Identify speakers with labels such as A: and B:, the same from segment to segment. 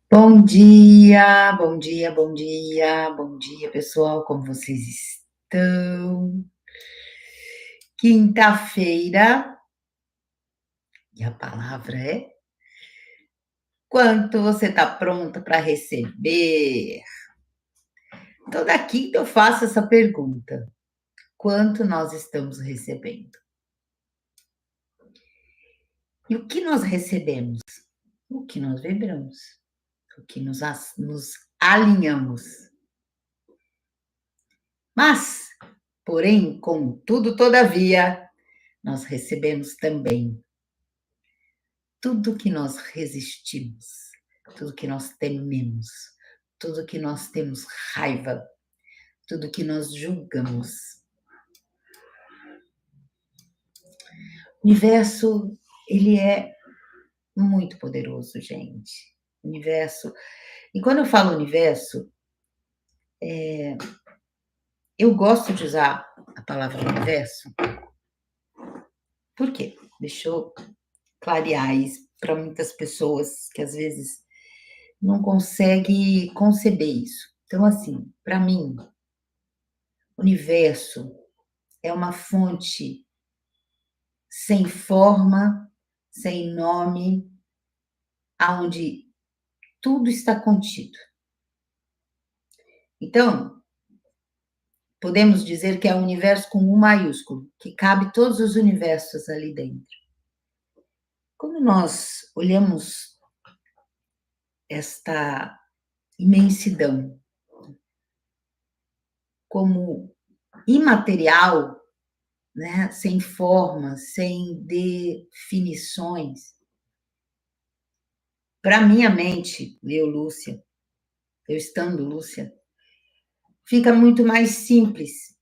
A: Bom dia, bom dia, bom dia, bom dia, pessoal, como vocês estão? Quinta-feira, e a palavra é quanto você está pronta para receber? Toda quinta eu faço essa pergunta: quanto nós estamos recebendo? E o que nós recebemos? O que nós vibramos, o que nos alinhamos. Mas, porém, contudo, todavia, nós recebemos também tudo que nós resistimos, tudo que nós tememos, tudo que nós temos raiva, tudo que nós julgamos. O universo, ele é muito poderoso, gente. O universo. E quando eu falo universo, eu gosto de usar a palavra universo. Por quê? Deixa eu clarear isso para muitas pessoas que às vezes não conseguem conceber isso. Então, assim, para mim, universo é uma fonte sem forma, sem nome, aonde tudo está contido. Então, podemos dizer que é um universo com um maiúsculo, que cabe todos os universos ali dentro. Quando nós olhamos esta imensidão como imaterial, né, sem forma, sem definições, para minha mente, Lúcia, eu estando Lúcia, fica muito mais simples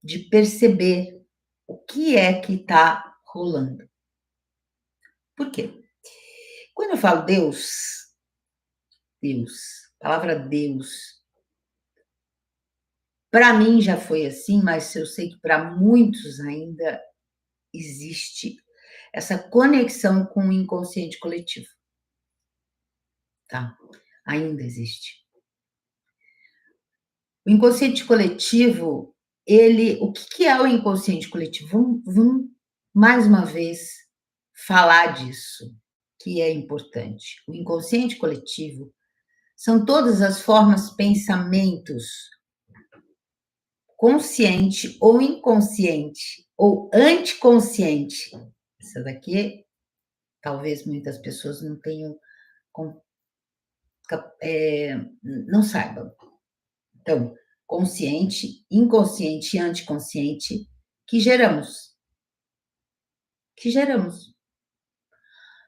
A: de perceber o que é que está rolando. Por quê? Quando eu falo Deus, a palavra Deus, para mim já foi assim, mas eu sei que para muitos ainda existe essa conexão com o inconsciente coletivo, tá? Ainda existe. O inconsciente coletivo, o que é o inconsciente coletivo? Vamos mais uma vez falar disso, que é importante. O inconsciente coletivo são todas as formas, pensamentos, consciente ou inconsciente, ou anticonsciente. Essa daqui, talvez muitas pessoas não tenham, não saibam. Então, consciente, inconsciente e anticonsciente que geramos.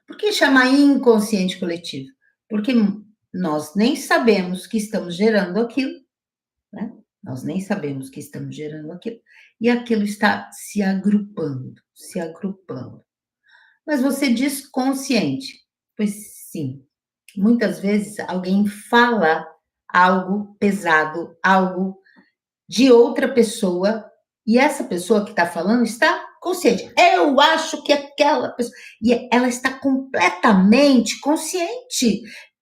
A: Por que chamar inconsciente coletivo? Porque nós nem sabemos que estamos gerando aquilo, né? Nós nem sabemos que estamos gerando aquilo, e aquilo está se agrupando. Mas você diz consciente. Pois sim, muitas vezes alguém fala algo pesado, algo de outra pessoa, e essa pessoa que está falando está consciente. Eu acho que aquela pessoa. E ela está completamente consciente.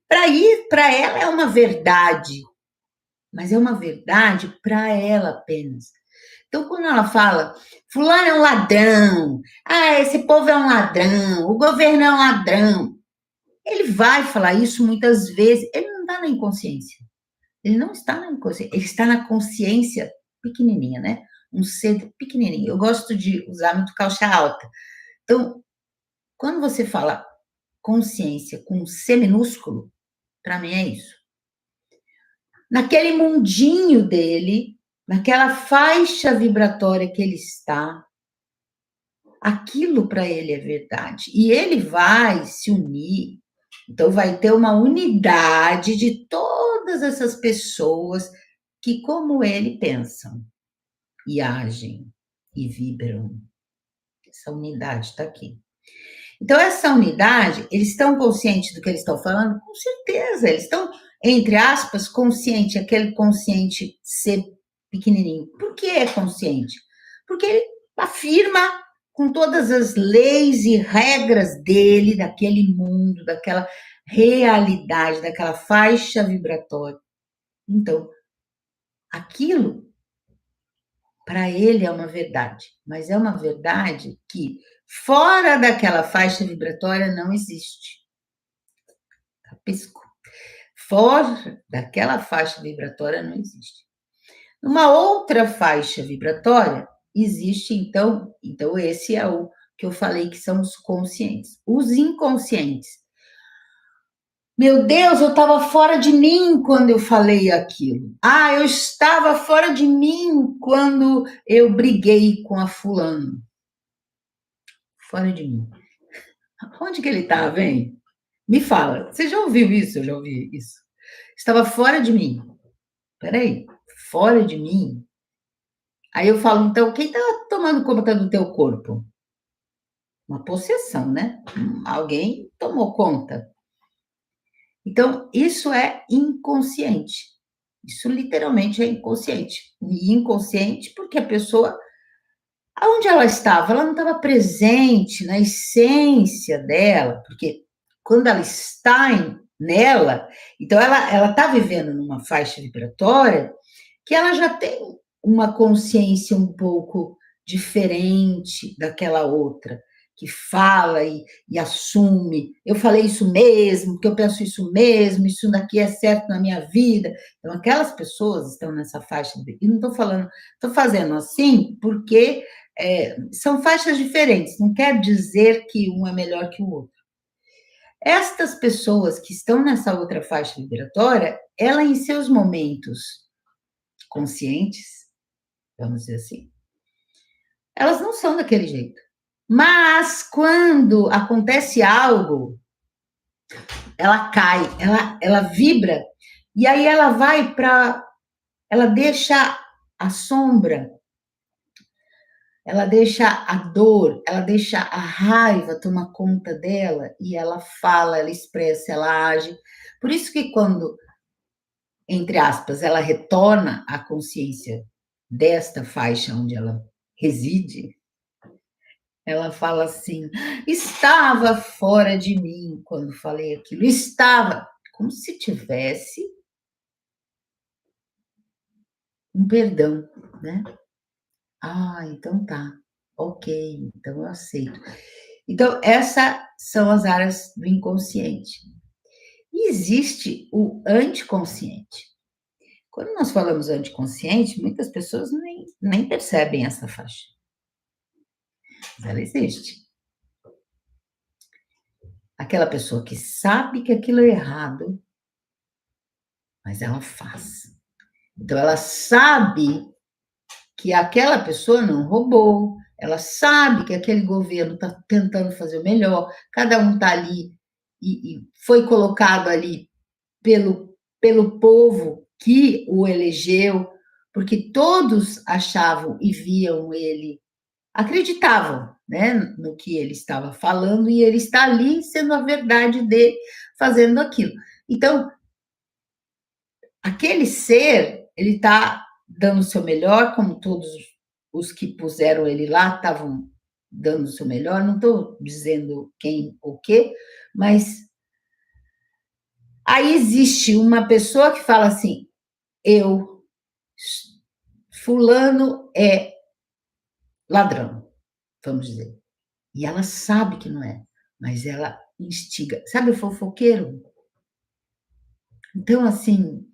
A: Para ela é uma verdade, mas é uma verdade para ela apenas. Então, quando ela fala, fulano é um ladrão, esse povo é um ladrão, o governo é um ladrão, ele vai falar isso muitas vezes, ele não está na inconsciência. Ele não está na inconsciência, ele está na consciência pequenininha, né? Um ser pequenininho. Eu gosto de usar muito caixa alta. Então, quando você fala consciência com C minúsculo, para mim é isso. Naquele mundinho dele, naquela faixa vibratória que ele está, aquilo para ele é verdade. E ele vai se unir, então vai ter uma unidade de todas essas pessoas que, como ele, pensam e agem e vibram. Essa unidade está aqui. Então, essa unidade, eles estão conscientes do que eles estão falando? Com certeza, eles estão, entre aspas, consciente, aquele consciente ser pequenininho. Por que é consciente? Porque ele afirma com todas as leis e regras dele, daquele mundo, daquela realidade, daquela faixa vibratória. Então, aquilo para ele é uma verdade, mas é uma verdade que fora daquela faixa vibratória não existe. Pisco. Fora daquela faixa vibratória não existe. Numa outra faixa vibratória existe então esse é o que eu falei que são os conscientes. Os inconscientes. Meu Deus, eu estava fora de mim quando eu falei aquilo. Ah, eu estava fora de mim quando eu briguei com a fulano. Fora de mim. Onde que ele estava, hein? Me fala. Você já ouviu isso? Eu já ouvi isso. Estava fora de mim. Peraí, fora de mim? Aí eu falo, então, quem está tomando conta do teu corpo? Uma possessão, né? Alguém tomou conta. Então, isso é inconsciente. Isso literalmente é inconsciente. E inconsciente porque a pessoa, aonde ela estava? Ela não estava presente na essência dela, porque quando ela está nela, então ela está vivendo numa faixa vibratória que ela já tem uma consciência um pouco diferente daquela outra, que fala e assume. Eu falei isso mesmo, porque eu penso isso mesmo, isso daqui é certo na minha vida. Então, aquelas pessoas estão nessa faixa, e não estou falando, estou fazendo assim porque são faixas diferentes, não quer dizer que um é melhor que o outro. Estas pessoas que estão nessa outra faixa vibratória, ela em seus momentos conscientes, vamos dizer assim, elas não são daquele jeito. Mas quando acontece algo, ela cai, ela vibra, e aí ela vai para. Ela deixa a sombra, ela deixa a dor, ela deixa a raiva tomar conta dela, e ela fala, ela expressa, ela age. Por isso que quando, entre aspas, ela retorna à consciência desta faixa onde ela reside, ela fala assim: estava fora de mim quando falei aquilo, estava, como se tivesse um perdão, né? Ah, então tá, ok, então eu aceito. Então, essas são as áreas do inconsciente. E existe o anticonsciente. Quando nós falamos anticonsciente, muitas pessoas nem percebem essa faixa. Mas ela existe. Aquela pessoa que sabe que aquilo é errado, mas ela faz. Então, ela sabe que aquela pessoa não roubou, ela sabe que aquele governo está tentando fazer o melhor, cada um está ali e foi colocado ali pelo povo que o elegeu, porque todos achavam e viam ele, acreditavam, né, no que ele estava falando, e ele está ali sendo a verdade dele, fazendo aquilo. Então, aquele ser, ele está dando o seu melhor, como todos os que puseram ele lá estavam dando o seu melhor, não estou dizendo quem ou quê, mas aí existe uma pessoa que fala assim, eu, fulano é ladrão, vamos dizer, e ela sabe que não é, mas ela instiga, sabe o fofoqueiro? Então, assim,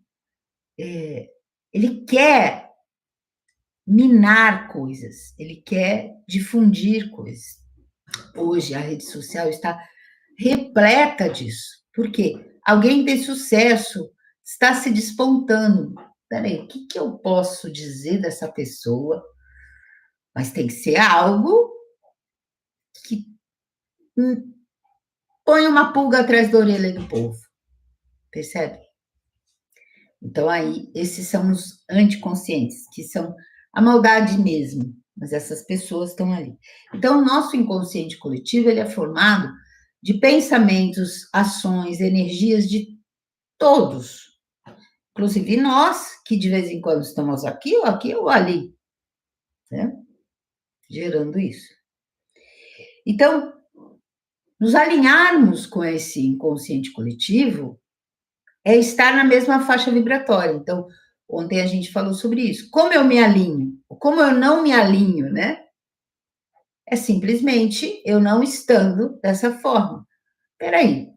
A: ele quer minar coisas, ele quer difundir coisas. Hoje a rede social está repleta disso. Por quê? Alguém tem sucesso, está se despontando. Peraí, o que eu posso dizer dessa pessoa? Mas tem que ser algo que põe uma pulga atrás da orelha do povo. Percebe? Então, aí, esses são os anticonscientes, que são a maldade mesmo, mas essas pessoas estão ali. Então, o nosso inconsciente coletivo, ele é formado de pensamentos, ações, energias de todos, inclusive nós, que de vez em quando estamos aqui ou ali, né? Gerando isso. Então, Nos alinharmos com esse inconsciente coletivo é estar na mesma faixa vibratória. Então, ontem a gente falou sobre isso. Como eu me alinho? Como eu não me alinho, né? É simplesmente eu não estando dessa forma. Peraí,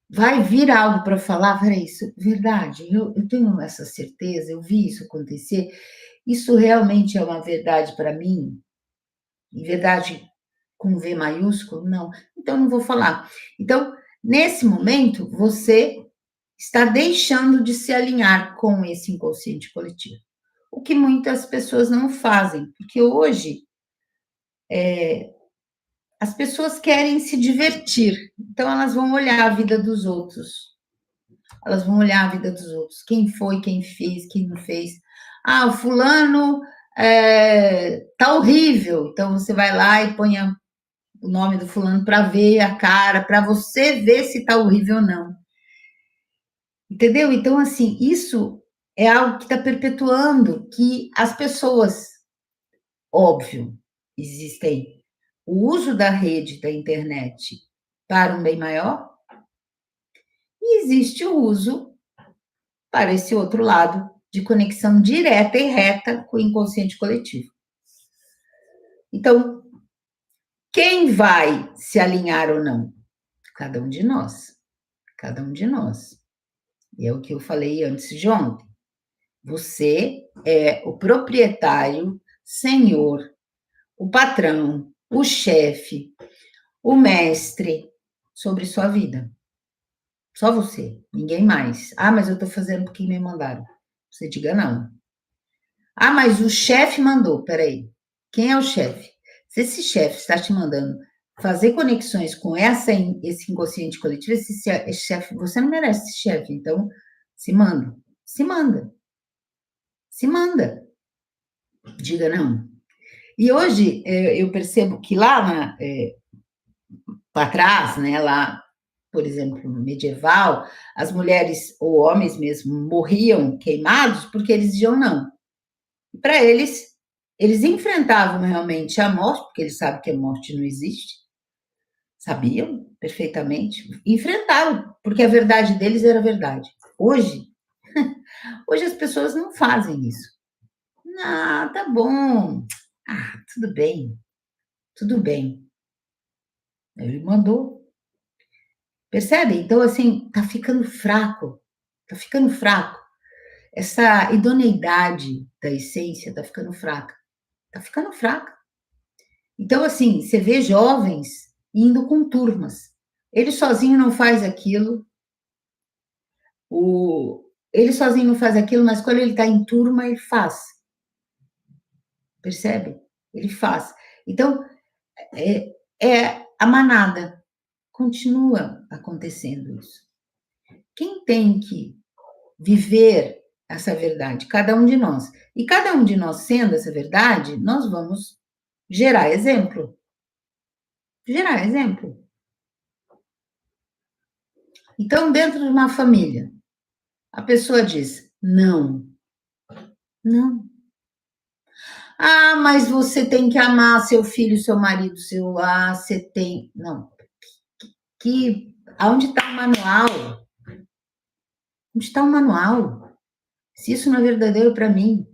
A: vai vir algo para falar? Peraí, isso, verdade, eu tenho essa certeza, eu vi isso acontecer, isso realmente é uma verdade para mim? E verdade com V maiúsculo? Não. Então, não vou falar. Então, nesse momento, você está deixando de se alinhar com esse inconsciente coletivo. O que muitas pessoas não fazem, porque hoje as pessoas querem se divertir, então elas vão olhar a vida dos outros, elas vão olhar a vida dos outros, quem foi, quem fez, quem não fez. Ah, o fulano tá horrível, então você vai lá e põe o nome do fulano para ver a cara, para você ver se tá horrível ou não. Entendeu? Então, assim, isso é algo que está perpetuando que as pessoas, óbvio, existem o uso da rede, da internet, para um bem maior, e existe o uso para esse outro lado, de conexão direta e reta com o inconsciente coletivo. Então, quem vai se alinhar ou não? Cada um de nós. Cada um de nós. E é o que eu falei antes de ontem. Você é o proprietário, senhor, o patrão, o chefe, o mestre sobre sua vida. Só você, ninguém mais. Ah, mas eu estou fazendo porque me mandaram. Você diga não. Ah, mas o chefe mandou. Peraí. Quem é o chefe? Se esse chefe está te mandando fazer conexões com esse inconsciente coletivo, esse chefe, você não merece esse chefe. Então, se manda. Se manda. Se manda. Diga não. E hoje eu percebo que lá para trás, né, lá, por exemplo, no medieval, as mulheres ou homens mesmo morriam queimados porque eles diziam não. Para eles, eles enfrentavam realmente a morte, porque eles sabem que a morte não existe, sabiam perfeitamente, enfrentaram, porque a verdade deles era verdade. Hoje as pessoas não fazem isso. Ah, tá bom. Ah, tudo bem, tudo bem. Ele mandou. Percebe? Então, assim, tá ficando fraco. Tá ficando fraco. Essa idoneidade da essência tá ficando fraca. Tá ficando fraca. Então, assim, você vê jovens indo com turmas. Ele sozinho não faz aquilo. Ele sozinho não faz aquilo, mas quando ele está em turma, ele faz. Percebe? Ele faz. Então, é a manada. Continua acontecendo isso. Quem tem que viver essa verdade? Cada um de nós. E cada um de nós sendo essa verdade, nós vamos gerar exemplo. Gerar exemplo. Então, dentro de uma família, a pessoa diz não. Não. Ah, mas você tem que amar seu filho, seu marido, seu. Ah, você tem. Não. Aonde está o manual? Onde está o manual? Se isso não é verdadeiro para mim.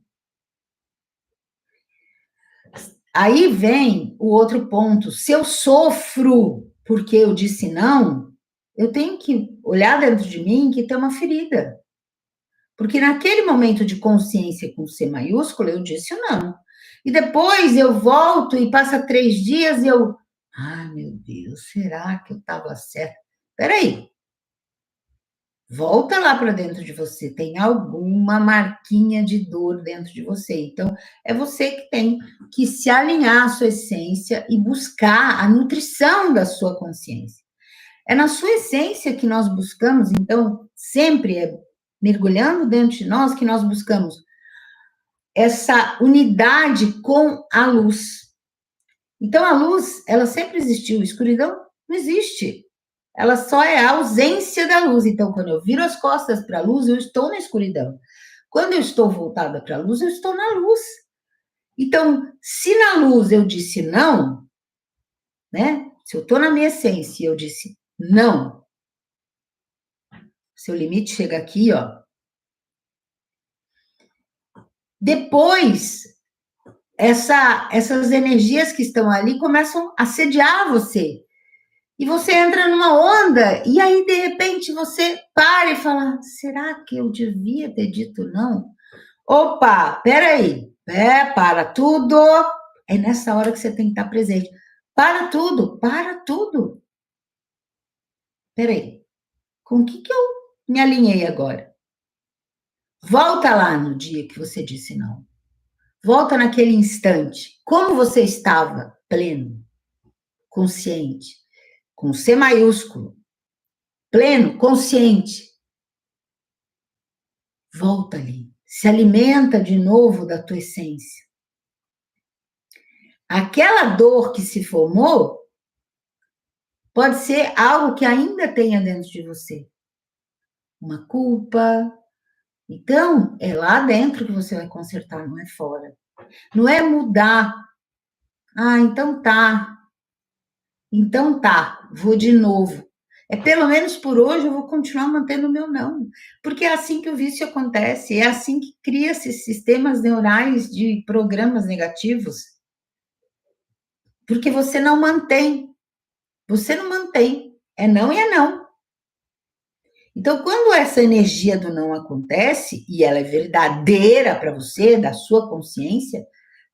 A: Aí vem o outro ponto. Se eu sofro porque eu disse não, eu tenho que olhar dentro de mim que tem uma ferida. Porque naquele momento de consciência com C maiúsculo, eu disse não. E depois eu volto e passa 3 dias e eu. Ai, meu Deus, será que eu estava certa? Peraí. Volta lá para dentro de você. Tem alguma marquinha de dor dentro de você. Então, é você que tem que se alinhar à sua essência e buscar a nutrição da sua consciência. É na sua essência que nós buscamos, então, sempre é mergulhando dentro de nós que nós buscamos essa unidade com a luz. Então, a luz, ela sempre existiu, a escuridão não existe. Ela só é a ausência da luz. Então, quando eu viro as costas para a luz, eu estou na escuridão. Quando eu estou voltada para a luz, eu estou na luz. Então, se na luz eu disse não, né? Se eu estou na minha essência e eu disse não, seu limite chega aqui, ó. Depois, essas energias que estão ali começam a sediar você. E você entra numa onda, e aí, de repente, você para e fala: será que eu devia ter dito não? Opa, peraí, para tudo. É nessa hora que você tem que estar presente. Para tudo, para tudo. Peraí, com o que eu me alinhei agora? Volta lá no dia que você disse não. Volta naquele instante. Como você estava? Pleno, consciente, com C maiúsculo. Pleno, consciente. Volta ali. Se alimenta de novo da tua essência. Aquela dor que se formou pode ser algo que ainda tenha dentro de você. Uma culpa. Então, é lá dentro que você vai consertar, não é fora. Não é mudar. Ah, então tá. Então tá, vou de novo. É pelo menos por hoje eu vou continuar mantendo o meu não. Porque é assim que o vício acontece, é assim que cria-se sistemas neurais de programas negativos. Porque você não mantém. Você não mantém. É não e é não. Então, quando essa energia do não acontece, e ela é verdadeira para você, da sua consciência,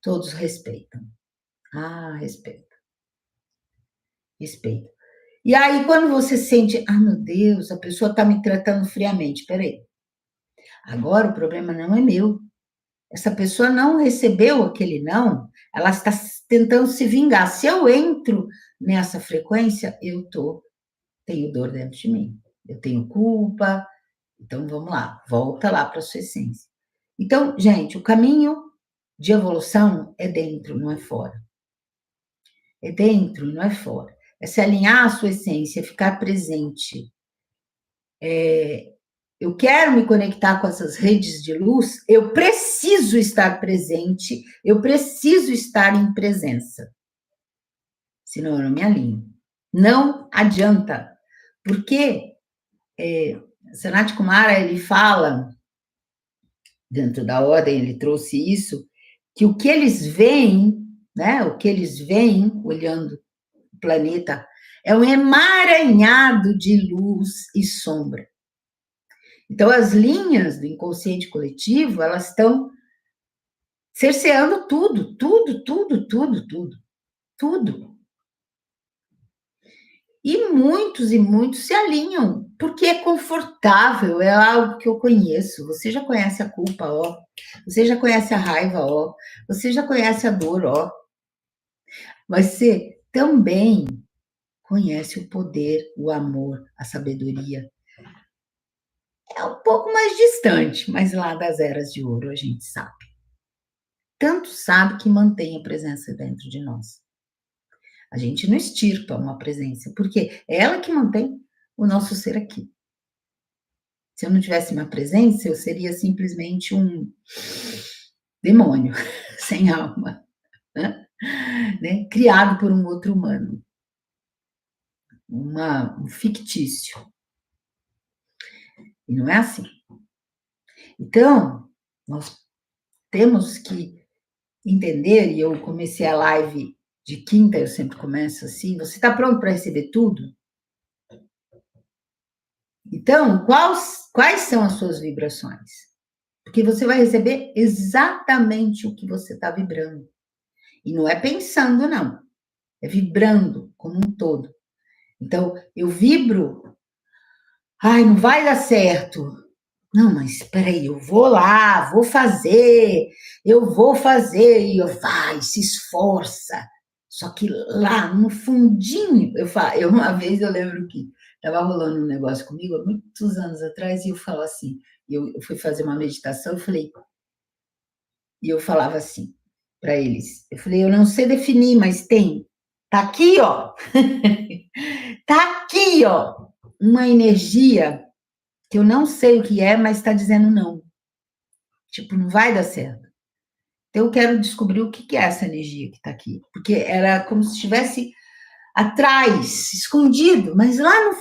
A: todos respeitam. Ah, respeita. Respeita. E aí, quando você sente, ah, meu Deus, a pessoa está me tratando friamente, peraí. Agora o problema não é meu. Essa pessoa não recebeu aquele não, ela está tentando se vingar. Se eu entro nessa frequência, tenho dor dentro de mim. Eu tenho culpa. Então, vamos lá, volta lá para a sua essência. Então, gente, o caminho de evolução é dentro, não é fora. É dentro, não é fora. É se alinhar à sua essência, ficar presente. Eu quero me conectar com essas redes de luz, eu preciso estar presente, eu preciso estar em presença. Senão eu não me alinho. Não adianta. Porque Sanat Kumara, ele fala, dentro da ordem, ele trouxe isso, que o que eles veem, né, o que eles veem olhando o planeta, é um emaranhado de luz e sombra. Então, as linhas do inconsciente coletivo, elas estão cerceando tudo, tudo, tudo, tudo, tudo, tudo. E muitos se alinham, porque é confortável, é algo que eu conheço. Você já conhece a culpa, ó. Você já conhece a raiva, ó. Você já conhece a dor, ó. Mas você também conhece o poder, o amor, a sabedoria. É um pouco mais distante, mas lá das eras de ouro a gente sabe. Tanto sabe que mantém a presença dentro de nós. A gente não extirpa uma presença, porque é ela que mantém o nosso ser aqui. Se eu não tivesse uma presença, eu seria simplesmente um demônio sem alma, né? Criado por um outro humano, um fictício. E não é assim. Então, nós temos que entender, e eu comecei a live de quinta, eu sempre começo assim, você está pronto para receber tudo? Então, quais são as suas vibrações? Porque você vai receber exatamente o que você está vibrando. E não é pensando, não. É vibrando como um todo. Então, eu vibro, ai, não vai dar certo. Não, mas espera aí, eu vou lá, eu vou fazer, e vai, se esforça. Só que lá no fundinho, uma vez eu lembro que estava rolando um negócio comigo, há muitos anos atrás, e eu falo assim, eu fui fazer uma meditação, e eu falava assim para eles, eu falei, eu não sei definir, mas tá aqui, ó, tá aqui, ó, uma energia que eu não sei o que é, mas está dizendo não. Tipo, não vai dar certo. Então, eu quero descobrir o que é essa energia que está aqui, porque era como se estivesse atrás, escondido, mas lá no,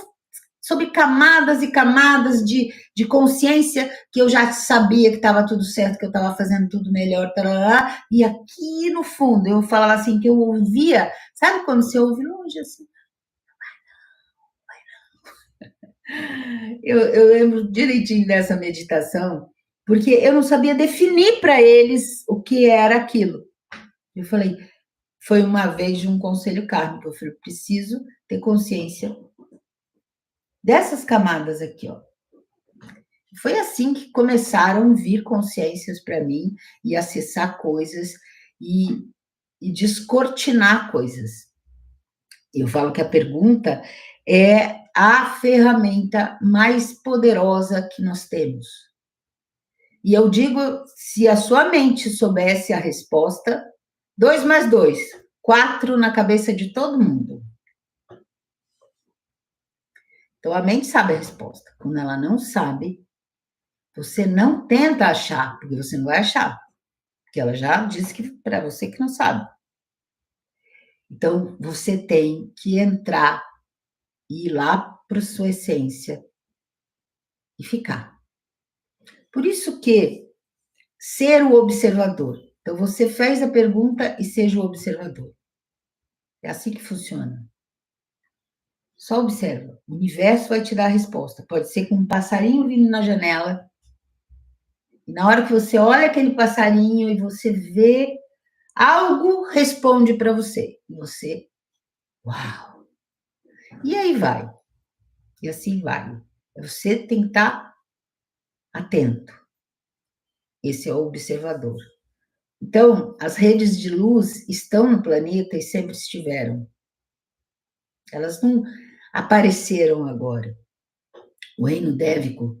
A: sobre camadas e camadas de consciência, que eu já sabia que estava tudo certo, que eu estava fazendo tudo melhor, tarará, e aqui no fundo, eu falava assim, que eu ouvia, sabe quando você ouve longe, assim? Eu lembro direitinho dessa meditação, porque eu não sabia definir para eles o que era aquilo. Eu falei, foi uma vez de um conselho kármico, eu falei, preciso ter consciência dessas camadas aqui, ó. Foi assim que começaram a vir consciências para mim e acessar coisas e descortinar coisas. Eu falo que a pergunta é a ferramenta mais poderosa que nós temos. E eu digo, se a sua mente soubesse a resposta, 2 mais 2, 4 na cabeça de todo mundo. Então, a mente sabe a resposta. Quando ela não sabe, você não tenta achar, porque você não vai achar. Porque ela já disse que para você que não sabe. Então, você tem que entrar e ir lá para sua essência e ficar. Por isso que ser o observador. Então, você fez a pergunta e seja o observador. É assim que funciona. Só observa. O universo vai te dar a resposta. Pode ser com um passarinho vindo na janela. E na hora que você olha aquele passarinho e você vê, algo responde para você. E você, uau! E aí vai. E assim vai. Você tem que estar atento. Esse é o observador. Então, as redes de luz estão no planeta e sempre estiveram. Elas não apareceram agora. O reino dévico,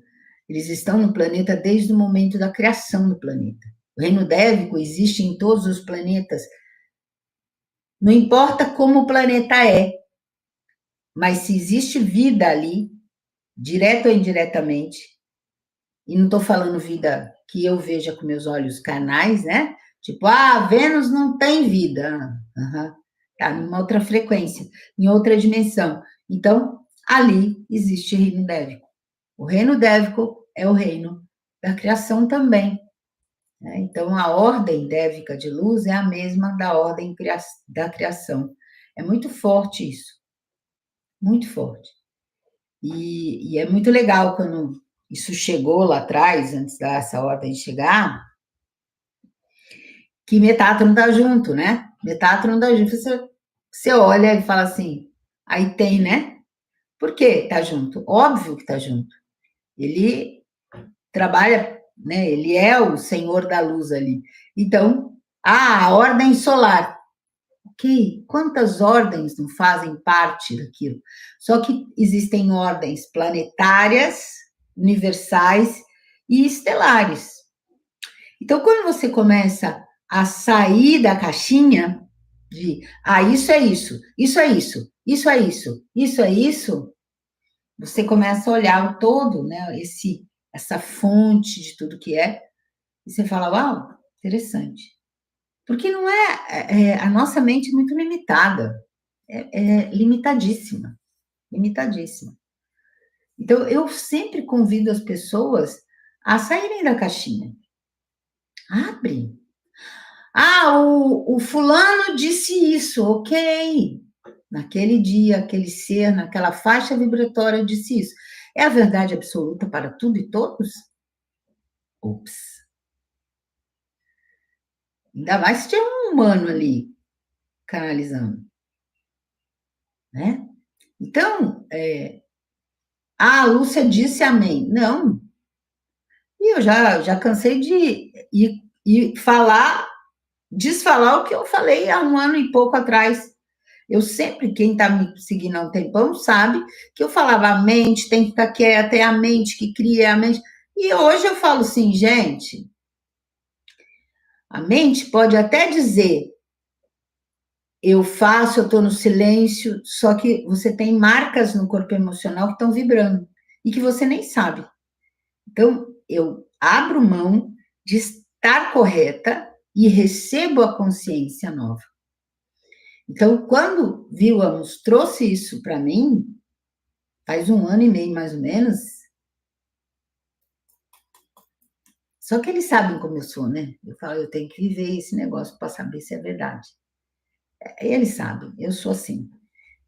A: eles estão no planeta desde o momento da criação do planeta. O reino dévico existe em todos os planetas. Não importa como o planeta é, mas se existe vida ali, direto ou indiretamente, e não estou falando vida que eu veja com meus olhos carnais, né? Tipo, Vênus não tem vida. Tá numa outra frequência, em outra dimensão. Então, ali existe reino dévico. O reino dévico é o reino da criação também. Né? Então, a ordem dévica de luz é a mesma da ordem da criação. É muito forte isso. Muito forte. E é muito legal quando isso chegou lá atrás, antes dessa ordem chegar, que Metatron está junto, né? Metatron está junto. Você olha e fala assim, aí tem, né? Por que está junto? Óbvio que está junto. Ele trabalha, né? Ele é o senhor da luz ali. Então, a ordem solar. Ok, quantas ordens não fazem parte daquilo? Só que existem ordens planetárias, universais e estelares. Então, quando você começa a sair da caixinha de, isso é isso, isso é isso, isso é isso, isso é isso, você começa a olhar o todo, né? Essa fonte de tudo que é, e você fala, uau, interessante. Porque não a nossa mente é muito limitada, é limitadíssima, limitadíssima. Então, eu sempre convido as pessoas a saírem da caixinha. Abre. O fulano disse isso, ok. Naquele dia, aquele ser, naquela faixa vibratória disse isso. É a verdade absoluta para tudo e todos? Ups. Ainda mais se tiver um humano ali canalizando. Né? Então, a Lúcia disse amém. Não. E eu já cansei de ir falar, desfalar o que eu falei há um ano e pouco atrás. Eu sempre, quem está me seguindo há um tempão, sabe que eu falava a mente tem que ficar quieta, é a mente que cria, é a mente. E hoje eu falo assim, gente, a mente pode até dizer, eu faço, eu estou no silêncio, só que você tem marcas no corpo emocional que estão vibrando e que você nem sabe. Então, eu abro mão de estar correta e recebo a consciência nova. Então, quando Williams trouxe isso para mim, faz 1 ano e meio mais ou menos, só que eles sabem como eu sou, né? Eu falo, eu tenho que viver esse negócio para saber se é verdade. Eles sabem, eu sou assim.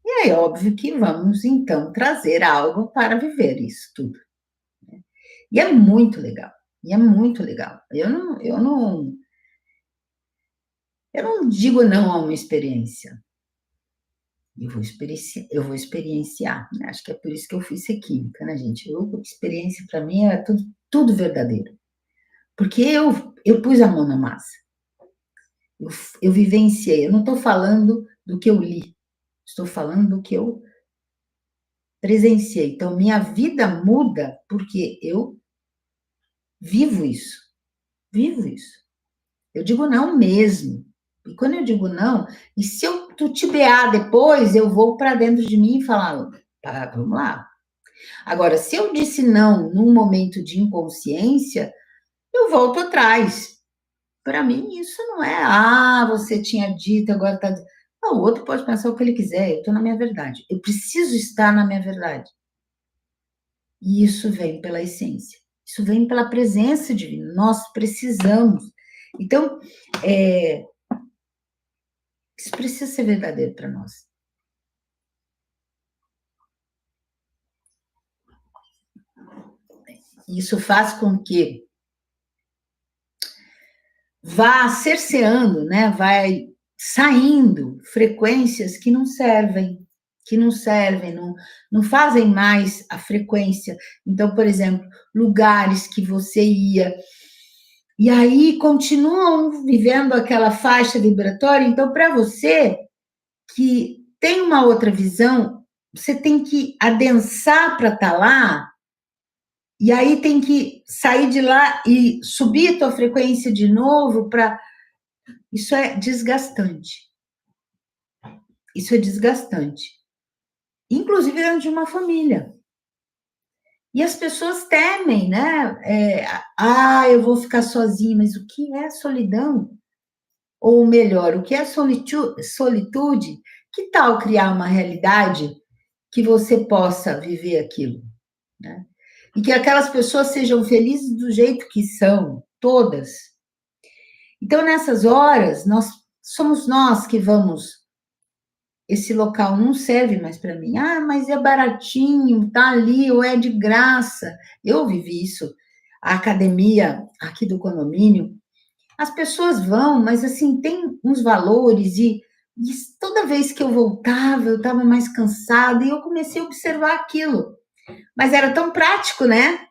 A: E aí, óbvio que vamos, então, trazer algo para viver isso tudo. E é muito legal. E é muito legal. Eu não digo não a uma experiência. Eu vou experienciar, né? Acho que é por isso que eu fiz química, né, gente? Experiência para mim é tudo verdadeiro. Porque eu pus a mão na massa. Eu vivenciei. Eu não estou falando do que eu li. Estou falando do que eu presenciei. Então, minha vida muda porque eu vivo isso. Vivo isso. Eu digo não mesmo. E quando eu digo não, e se eu titubear depois, eu vou para dentro de mim e falar, tá, vamos lá. Agora, se eu disse não num momento de inconsciência, eu volto atrás. Para mim, isso não é, você tinha dito, agora está. Não, o outro pode pensar o que ele quiser, eu estou na minha verdade. Eu preciso estar na minha verdade. E isso vem pela essência. Isso vem pela presença divina. Nós precisamos. Então, isso precisa ser verdadeiro para nós. Isso faz com que vá cerceando, né? Vai saindo frequências que não servem, não fazem mais a frequência. Então, por exemplo, lugares que você ia, e aí continuam vivendo aquela faixa vibratória. Então, para você que tem uma outra visão, você tem que adensar para estar lá, e aí tem que sair de lá e subir a tua frequência de novo para. Isso é desgastante. Isso é desgastante. Inclusive dentro de uma família. E as pessoas temem, né? Eu vou ficar sozinha, mas o que é solidão? Ou melhor, o que é solitude? Que tal criar uma realidade que você possa viver aquilo, né? E que aquelas pessoas sejam felizes do jeito que são, todas. Então, nessas horas, somos nós que vamos. Esse local não serve mais para mim. Mas é baratinho, tá ali, ou é de graça. Eu vivi isso. A academia aqui do condomínio, as pessoas vão, mas assim, tem uns valores e toda vez que eu voltava, eu estava mais cansada e eu comecei a observar aquilo. Mas era tão prático, né?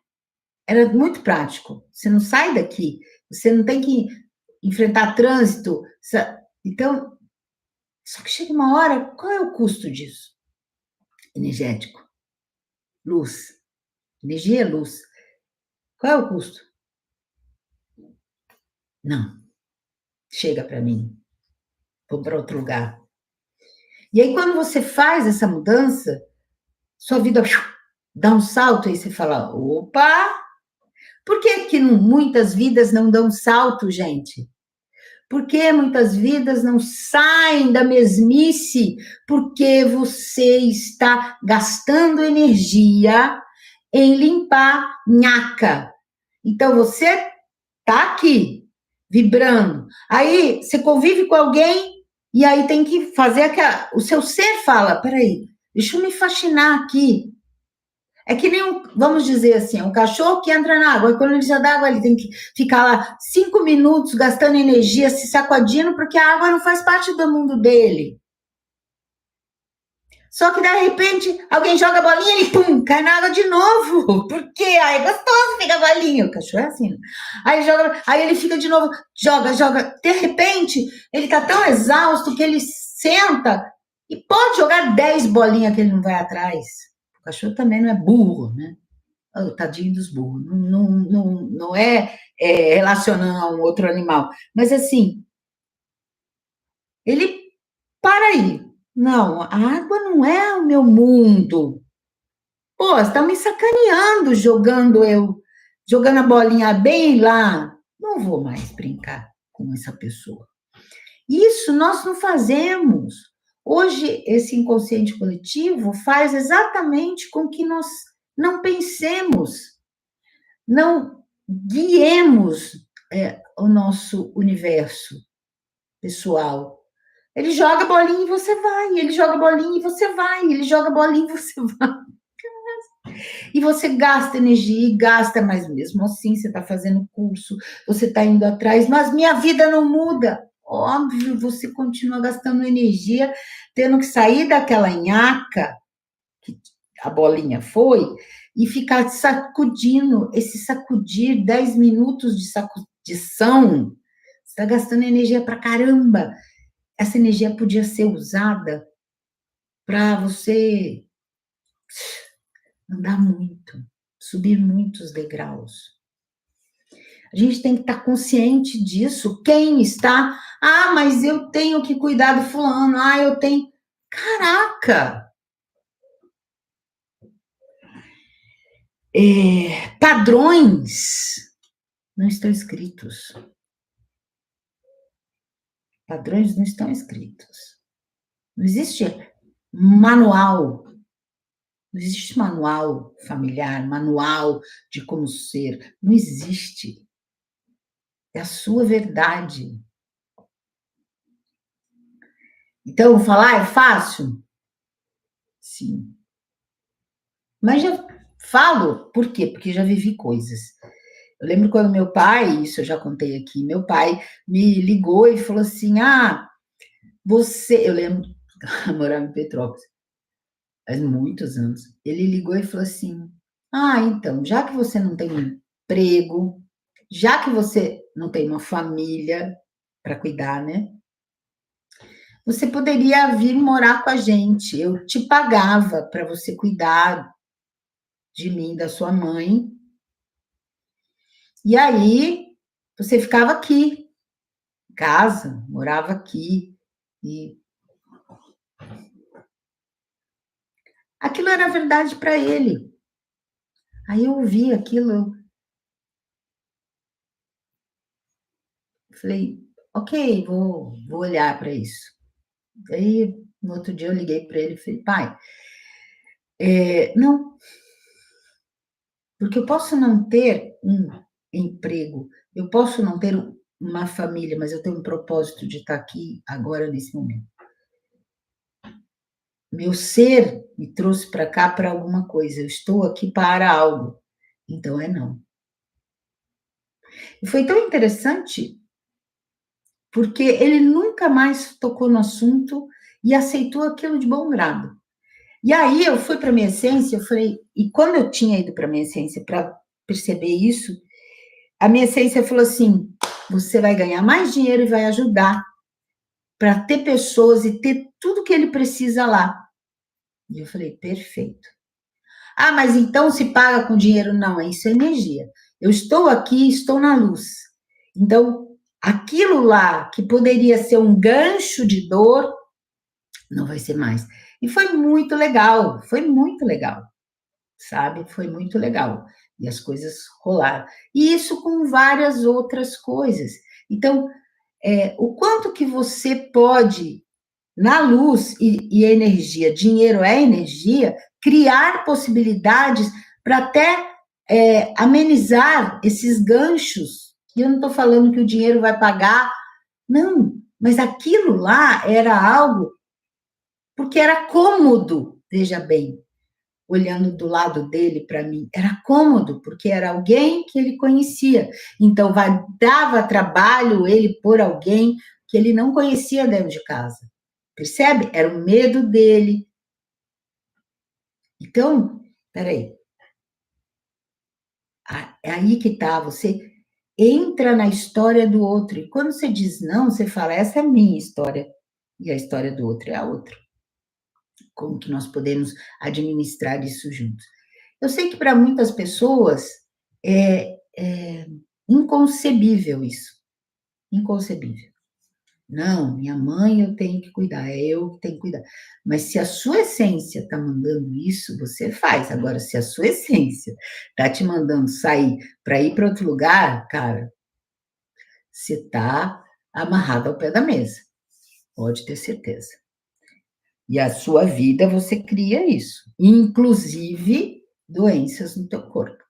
A: Era muito prático. Você não sai daqui, você não tem que enfrentar trânsito. Então, só que chega uma hora, qual é o custo disso? Energético, luz. Energia é luz. Qual é o custo? Não. Chega para mim. Vou para outro lugar. E aí, quando você faz essa mudança, sua vida dá um salto e você fala, opa! Por que muitas vidas não dão salto, gente? Por que muitas vidas não saem da mesmice? Porque você está gastando energia em limpar nhaca. Então, você está aqui, vibrando. Aí, você convive com alguém e aí tem que fazer aquela. O seu ser fala: peraí, deixa eu me faxinar aqui. É que nem, vamos dizer assim, um cachorro que entra na água, e quando ele já dá água, ele tem que ficar lá 5 minutos gastando energia, se sacudindo, porque a água não faz parte do mundo dele. Só que, de repente, alguém joga a bolinha e ele, pum, cai na água de novo. Por quê? É gostoso ficar a bolinha. O cachorro é assim. Né? Aí ele fica de novo, joga. De repente, ele tá tão exausto que ele senta e pode jogar 10 bolinhas que ele não vai atrás. O cachorro também não é burro, né? Oh, tadinho dos burros. Não é relacionando a um outro animal. Mas, assim, ele para aí. Não, a água não é o meu mundo. Pô, você tá me sacaneando jogando a bolinha bem lá. Não vou mais brincar. com essa pessoa. Isso nós não fazemos. Hoje, esse inconsciente coletivo faz exatamente com que nós não pensemos, não guiemos o nosso universo pessoal. Ele joga bolinha e você vai, ele joga bolinha e você vai, ele joga bolinha e você vai. E você gasta energia e gasta, mas mesmo assim você está fazendo curso, você está indo atrás, mas minha vida não muda. Óbvio, você continua gastando energia, tendo que sair daquela nhaca que a bolinha foi e ficar sacudindo, esse sacudir 10 minutos de sacudição, você está gastando energia pra caramba. Essa energia podia ser usada para você andar muito, subir muitos degraus. A gente tem que estar consciente disso. Quem está, mas eu tenho que cuidar do fulano, eu tenho. Caraca! Padrões não estão escritos. Padrões não estão escritos. Não existe manual. Não existe manual familiar, manual de como ser. Não existe. É a sua verdade. Então, falar é fácil? Sim. Mas já falo, por quê? Porque já vivi coisas. Eu lembro quando meu pai, isso eu já contei aqui, meu pai me ligou e falou assim, eu lembro, eu morava em Petrópolis, faz muitos anos, ele ligou e falou assim, então, já que você não tem um emprego, já que você não tem uma família para cuidar, né? Você poderia vir morar com a gente, eu te pagava para você cuidar de mim, da sua mãe, e aí você ficava aqui, em casa, morava aqui, e aquilo era verdade para ele. Aí eu ouvi aquilo, falei, ok, vou olhar para isso. Aí, no outro dia, eu liguei para ele e falei, pai, não, porque eu posso não ter um emprego, eu posso não ter uma família, mas eu tenho um propósito de estar aqui agora, nesse momento. Meu ser me trouxe para cá para alguma coisa, eu estou aqui para algo. Então, não. E foi tão interessante, porque ele nunca mais tocou no assunto e aceitou aquilo de bom grado. E aí eu fui para a minha essência, eu falei, e quando eu tinha ido para a minha essência para perceber isso, a minha essência falou assim, você vai ganhar mais dinheiro e vai ajudar para ter pessoas e ter tudo que ele precisa lá. E eu falei, perfeito. Mas então se paga com dinheiro? Não, isso é energia. Eu estou aqui, estou na luz. Então, aquilo lá que poderia ser um gancho de dor, não vai ser mais. E foi muito legal, sabe? Foi muito legal. E as coisas rolaram. E isso com várias outras coisas. Então, o quanto que você pode, na luz e energia, dinheiro é energia, criar possibilidades para até amenizar esses ganchos. E eu não estou falando que o dinheiro vai pagar, não, mas aquilo lá era algo porque era cômodo, veja bem, olhando do lado dele para mim, era cômodo, porque era alguém que ele conhecia. Então, dava trabalho ele por alguém que ele não conhecia dentro de casa. Percebe? Era o medo dele. Então, peraí. É aí que tá, você entra na história do outro. E quando você diz não, você fala, essa é a minha história. E a história do outro é a outra. Como que nós podemos administrar isso juntos? Eu sei que para muitas pessoas é inconcebível isso. Inconcebível. Não, minha mãe eu tenho que cuidar, é eu que tenho que cuidar. Mas se a sua essência está mandando isso, você faz. Agora, se a sua essência está te mandando sair para ir para outro lugar, cara, você está amarrada ao pé da mesa. Pode ter certeza. E a sua vida, você cria isso. Inclusive, doenças no teu corpo.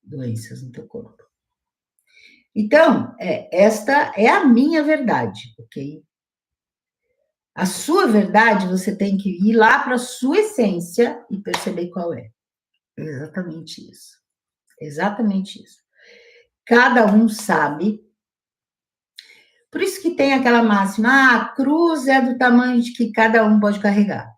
A: Doenças no teu corpo. Então, esta é a minha verdade, ok? A sua verdade, você tem que ir lá para a sua essência e perceber qual é. Exatamente isso. Exatamente isso. Cada um sabe. Por isso que tem aquela máxima, a cruz é do tamanho de que cada um pode carregar.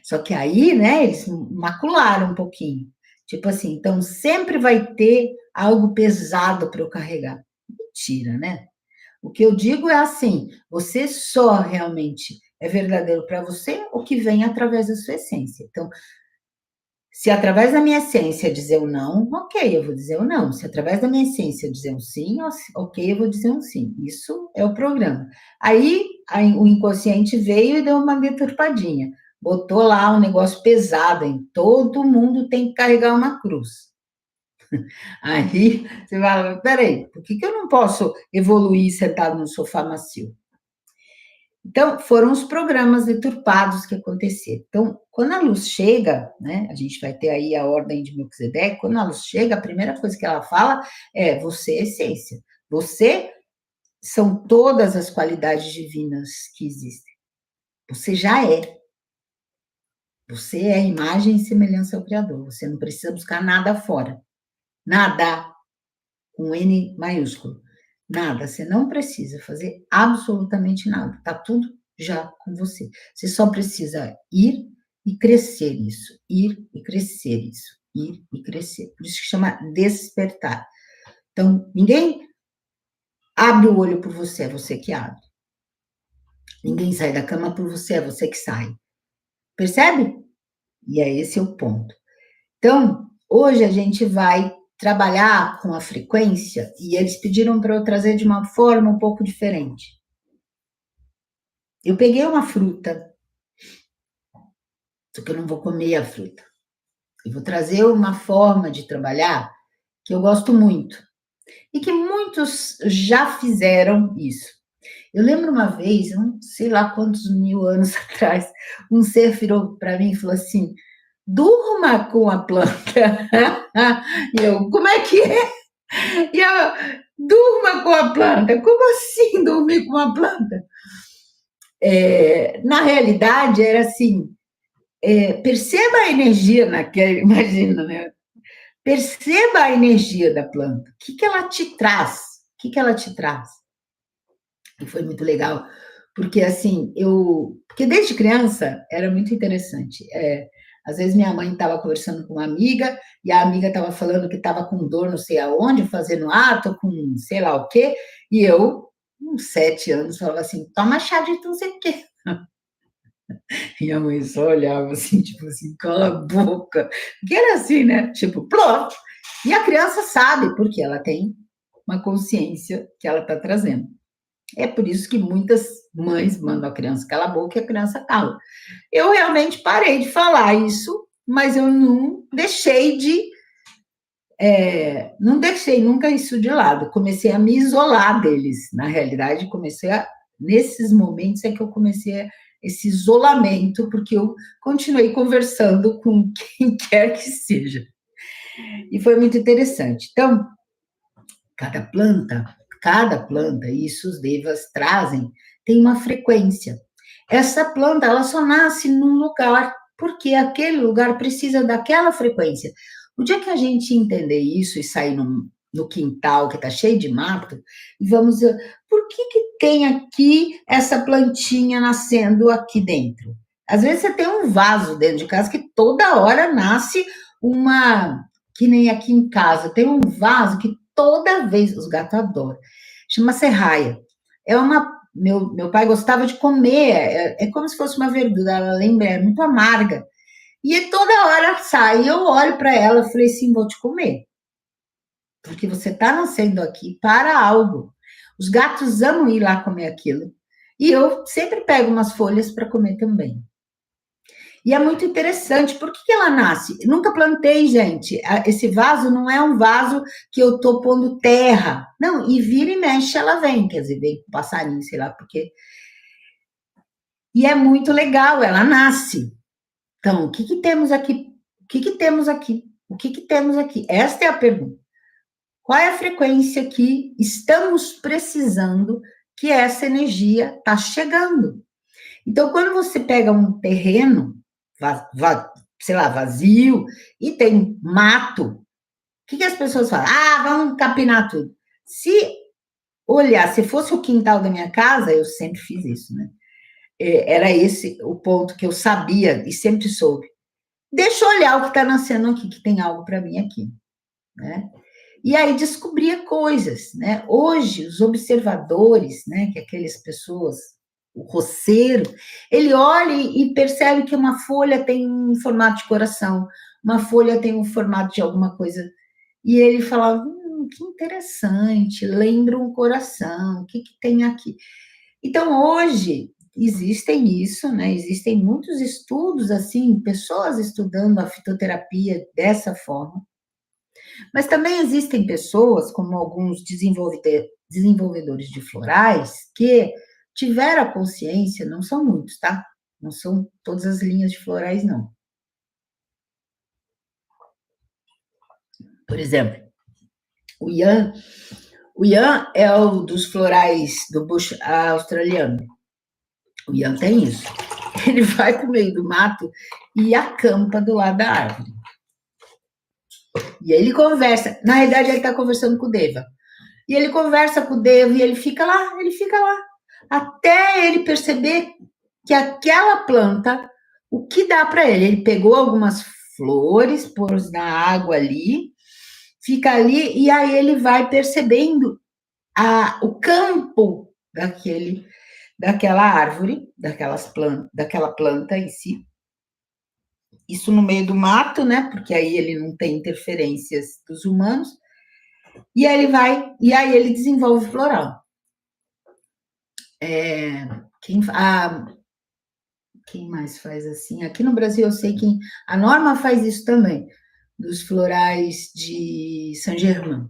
A: Só que aí, né, eles macularam um pouquinho. Tipo assim, então sempre vai ter algo pesado para eu carregar. Mentira, né? O que eu digo é assim, você só realmente é verdadeiro para você o que vem através da sua essência. Então, se através da minha essência dizer um não, ok, eu vou dizer um não. Se através da minha essência dizer um sim, ok, eu vou dizer um sim. Isso é o programa. Aí o inconsciente veio e deu uma deturpadinha. Botou lá um negócio pesado, em todo mundo tem que carregar uma cruz. Aí você fala, peraí, por que eu não posso evoluir sentado no sofá macio? Então, foram os programas deturpados que aconteceram. Então, quando a luz chega, né, a gente vai ter aí a ordem de Melquisedeque, quando a luz chega, a primeira coisa que ela fala é, você é essência. Você são todas as qualidades divinas que existem. Você já é. Você é a imagem e semelhança ao Criador. Você não precisa buscar nada fora. Nada. Com N maiúsculo. Nada, você não precisa fazer absolutamente nada, tá tudo já com você. Você só precisa ir e crescer isso, ir e crescer isso, ir e crescer. Por isso que chama despertar. Então, ninguém abre o olho por você, é você que abre. Ninguém sai da cama por você, é você que sai. Percebe? E é esse o ponto. Então, hoje a gente vai trabalhar com a frequência e eles pediram para eu trazer de uma forma um pouco diferente. Eu peguei uma fruta, só que eu não vou comer a fruta. Eu vou trazer uma forma de trabalhar que eu gosto muito e que muitos já fizeram isso. Eu lembro uma vez, não sei lá quantos mil anos atrás, um ser virou para mim e falou assim: durma com a planta. E eu, como é que é? E eu, durma com a planta. Como assim dormir com a planta? Na realidade, era assim, perceba a energia naquela, imagina, né? Perceba a energia da planta. O que ela te traz? O que ela te traz? E foi muito legal, porque assim, porque desde criança era muito interessante. Às vezes minha mãe estava conversando com uma amiga e a amiga estava falando que estava com dor não sei aonde, fazendo ato, com sei lá o quê, e eu, com 7 anos, falava assim, toma chá de não sei o quê. E a mãe só olhava assim, tipo assim, cala a boca. Porque era assim, né? Tipo, pronto. E a criança sabe, porque ela tem uma consciência que ela está trazendo. É por isso que muitas mães mandam a criança calar a boca e a criança cala. Eu realmente parei de falar isso, mas eu não deixei não deixei nunca isso de lado. Comecei a me isolar deles. Na realidade, nesses momentos é que eu comecei esse isolamento, porque eu continuei conversando com quem quer que seja. E foi muito interessante. Então, cada planta, isso os devas trazem, tem uma frequência. Essa planta, ela só nasce num lugar, porque aquele lugar precisa daquela frequência. O dia que a gente entender isso e sair no quintal, que está cheio de mato, e vamos ver, por que tem aqui essa plantinha nascendo aqui dentro? Às vezes você tem um vaso dentro de casa que toda hora nasce que nem aqui em casa, tem um vaso que toda vez, os gatos adoram, chama serraia. Meu pai gostava de comer, é como se fosse uma verdura, ela lembra, é muito amarga. E toda hora sai, eu olho para ela e falei assim, vou te comer. Porque você está nascendo aqui para algo. Os gatos amam ir lá comer aquilo. E eu sempre pego umas folhas para comer também. E é muito interessante. Por que ela nasce? Nunca plantei, gente. Esse vaso não é um vaso que eu tô pondo terra. Não, e vira e mexe ela vem. Quer dizer, vem com passarinho, sei lá por quê. E é muito legal, ela nasce. Então, o que que temos aqui? O que que temos aqui? O que que temos aqui? Esta é a pergunta. Qual é a frequência que estamos precisando que essa energia está chegando? Então, quando você pega um terreno, sei lá, vazio, e tem mato, o que, que as pessoas falam? Ah, vamos capinar tudo. Se olhar, se fosse o quintal da minha casa, eu sempre fiz isso, né? Era esse o ponto que eu sabia e sempre soube. Deixa eu olhar o que está nascendo aqui, que tem algo para mim aqui, né? E aí descobria coisas, né? Hoje, os observadores, né, que aquelas pessoas, o roceiro, ele olha e percebe que uma folha tem um formato de coração, uma folha tem um formato de alguma coisa, e ele fala, que interessante, lembra um coração, o que que tem aqui? Então, hoje, existem isso, né? Existem muitos estudos, assim, pessoas estudando a fitoterapia dessa forma, mas também existem pessoas, como alguns desenvolvedores de florais, que tiveram a consciência, não são muitos, tá? Não são todas as linhas de florais, não. Por exemplo, o Ian, o Ian é o dos florais do bush australiano. O Ian tem isso. Ele vai para o meio do mato e acampa do lado da árvore. E aí ele conversa. Na realidade, ele está conversando com o Deva. E ele conversa com o Deva e ele fica lá, até ele perceber que aquela planta, o que dá para ele? Ele pegou algumas flores, pôs na água ali, fica ali, e aí ele vai percebendo o campo daquela árvore, daquela planta em si. Isso no meio do mato, né? Porque aí ele não tem interferências dos humanos. E aí ele desenvolve floral. Quem mais faz assim? Aqui no Brasil eu sei que a Norma faz isso também, dos florais de Saint-Germain.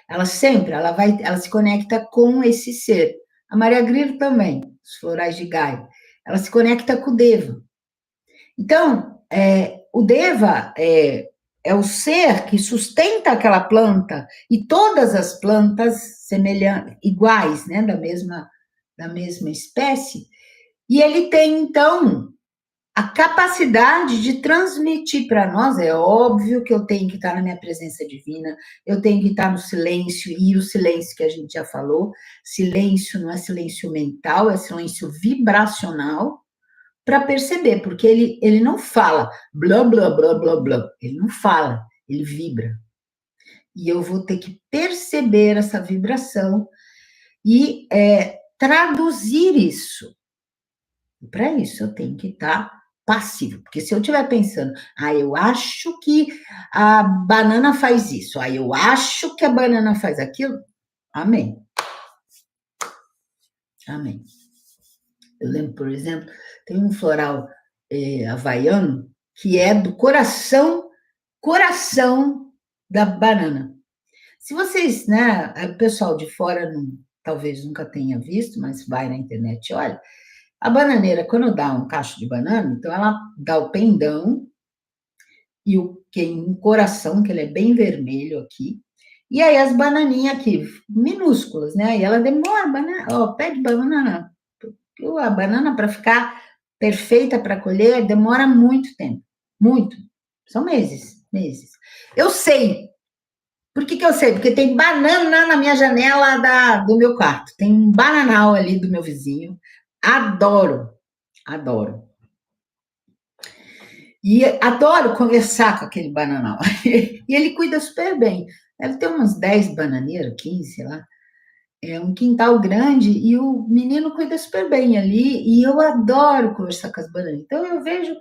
A: Ela se conecta com esse ser. A Maria Grilo também, os florais de Gaia. Ela se conecta com o Deva. Então, o Deva é o ser que sustenta aquela planta e todas as plantas iguais, né, da mesma espécie, e ele tem, então, a capacidade de transmitir para nós. É óbvio que eu tenho que estar na minha presença divina, eu tenho que estar no silêncio, e o silêncio que a gente já falou, silêncio não é silêncio mental, é silêncio vibracional, para perceber, porque ele não fala blá, blá, blá, blá, blá, ele não fala, ele vibra. E eu vou ter que perceber essa vibração e traduzir isso. E para isso eu tenho que estar passivo, porque se eu estiver pensando, eu acho que a banana faz isso, eu acho que a banana faz aquilo, amém. Amém. Eu lembro, por exemplo, tem um floral havaiano que é do coração da banana. Se vocês, né, o pessoal de fora talvez nunca tenha visto, mas vai na internet, olha, a bananeira, quando dá um cacho de banana, então ela dá o pendão e um coração, que ele é bem vermelho aqui, e aí as bananinhas aqui, minúsculas, né, e ela demora, pé de banana, a banana para ficar perfeita para colher demora muito tempo, muito, são meses. Eu sei. Por que eu sei? Porque tem banana na minha janela do meu quarto, tem um bananal ali do meu vizinho, adoro. E adoro conversar com aquele bananal. E ele cuida super bem. Deve ter umas 10 bananeiras, 15, sei lá. É um quintal grande e o menino cuida super bem ali. E eu adoro conversar com as bananas. Então eu vejo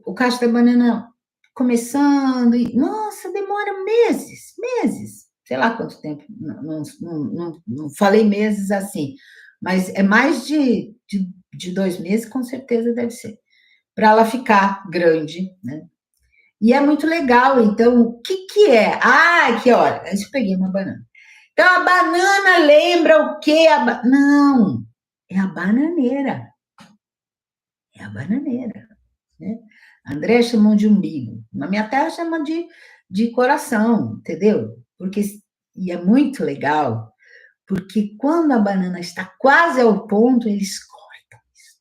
A: o cacho da banana começando e, nossa, demora meses. Sei lá quanto tempo. Não falei meses assim. mas é mais de 2 meses, com certeza deve ser, para ela ficar grande, né? E é muito legal, então, o que que é? Ah, aqui, olha, eu peguei uma banana. Então, a banana lembra o quê? Não, é a bananeira. É a bananeira, né? A André chamou de umbigo. Na minha terra chama de coração, entendeu? Porque, e é muito legal, porque quando a banana está quase ao ponto, eles cortam isso.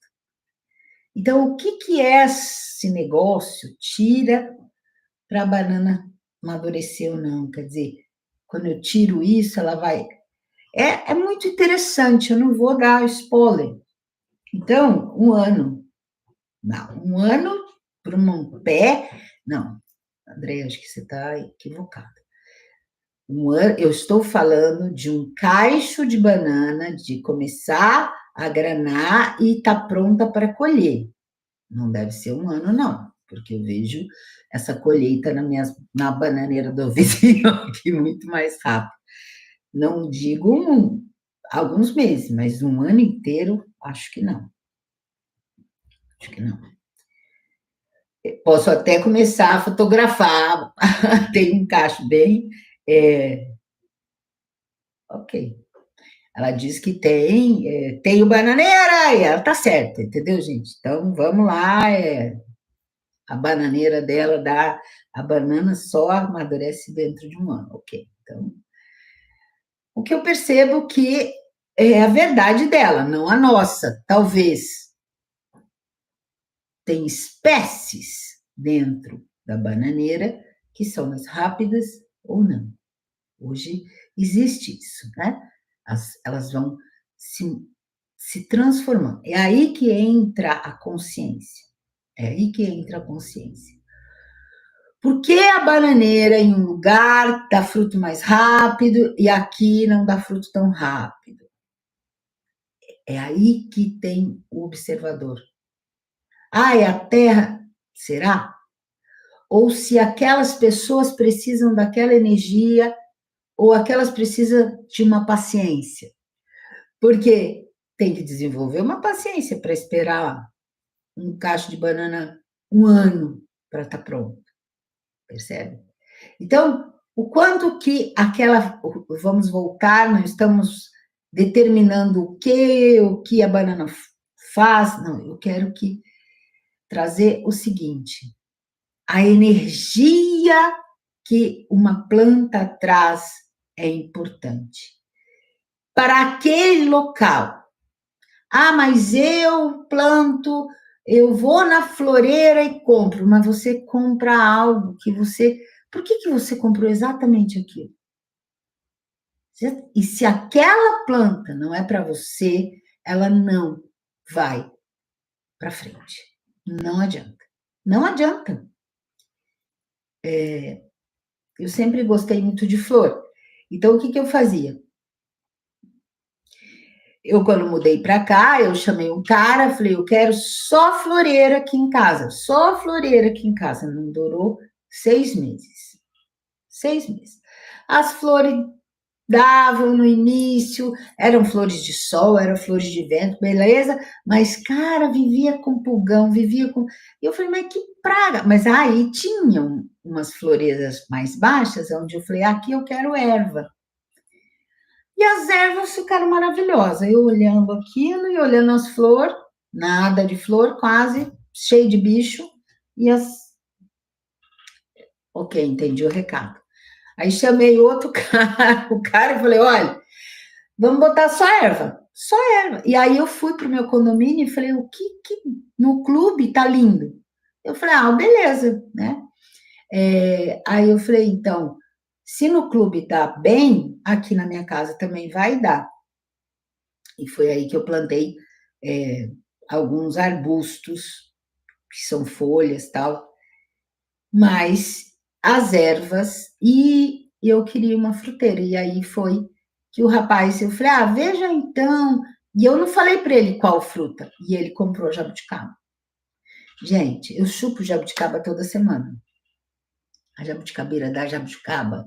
A: Então, o que que é esse negócio? Tira para a banana amadurecer ou não. Quer dizer, quando eu tiro isso, ela vai. É muito interessante, eu não vou dar spoiler. Então, 1 ano. Não, 1 ano para um pé. Não, André, acho que você está equivocado. 1 ano, eu estou falando de um cacho de banana, de começar a granar e está pronta para colher. Não deve ser 1 ano, não, porque eu vejo essa colheita na bananeira do vizinho aqui muito mais rápido. Não digo alguns meses, mas 1 ano inteiro, acho que não. Acho que não. Posso até começar a fotografar, tem um cacho bem. Ok. Ela diz que tem o bananeira, e ela tá certa, entendeu, gente? Então vamos lá, a bananeira dela dá, a banana só amadurece dentro de 1 ano, ok. Então, o que eu percebo que é a verdade dela, não a nossa. Talvez tem espécies dentro da bananeira que são mais rápidas ou não. Hoje existe isso, né? Elas vão se transformando. É aí que entra a consciência. É aí que entra a consciência. Por que a bananeira em um lugar dá fruto mais rápido e aqui não dá fruto tão rápido? É aí que tem o observador. Ah, é a terra? Será? Ou se aquelas pessoas precisam daquela energia, ou aquelas precisam de uma paciência. Porque tem que desenvolver uma paciência para esperar um cacho de banana 1 ano para estar pronto, percebe? Então, o quanto que vamos voltar, não estamos determinando o que a banana faz, não, eu quero trazer o seguinte, a energia que uma planta traz é importante. Para aquele local. Ah, mas eu planto, eu vou na floreira e compro, mas você compra algo que você. Por que você comprou exatamente aquilo? E se aquela planta não é para você, ela não vai para frente. Não adianta. Não adianta. Eu sempre gostei muito de flor. Então, o que eu fazia? Eu, quando mudei para cá, eu chamei um cara, falei, eu quero só floreira aqui em casa, só floreira aqui em casa. Não durou 6 meses. 6 meses. As flores davam no início, eram flores de sol, eram flores de vento, beleza, mas, cara, vivia com pulgão, vivia com. Eu falei, mas que praga! Mas aí tinham umas floreiras mais baixas, onde eu falei, aqui eu quero erva. E as ervas ficaram maravilhosas. Eu olhando aquilo e olhando as flores, nada de flor, quase, cheio de bicho. E as. Ok, entendi o recado. Aí chamei outro cara, o cara, e falei: olha, vamos botar só erva, só erva. E aí eu fui para o meu condomínio e falei: o que no clube tá lindo? Eu falei: ah, beleza, né? Aí eu falei: então, se no clube dá bem, aqui na minha casa também vai dar. E foi aí que eu plantei alguns arbustos, que são folhas tal, mas as ervas, e eu queria uma fruteira. E aí foi que o rapaz, eu falei, veja então. E eu não falei para ele qual fruta. E ele comprou jabuticaba. Gente, eu chupo jabuticaba toda semana. A jabuticabeira dá jabuticaba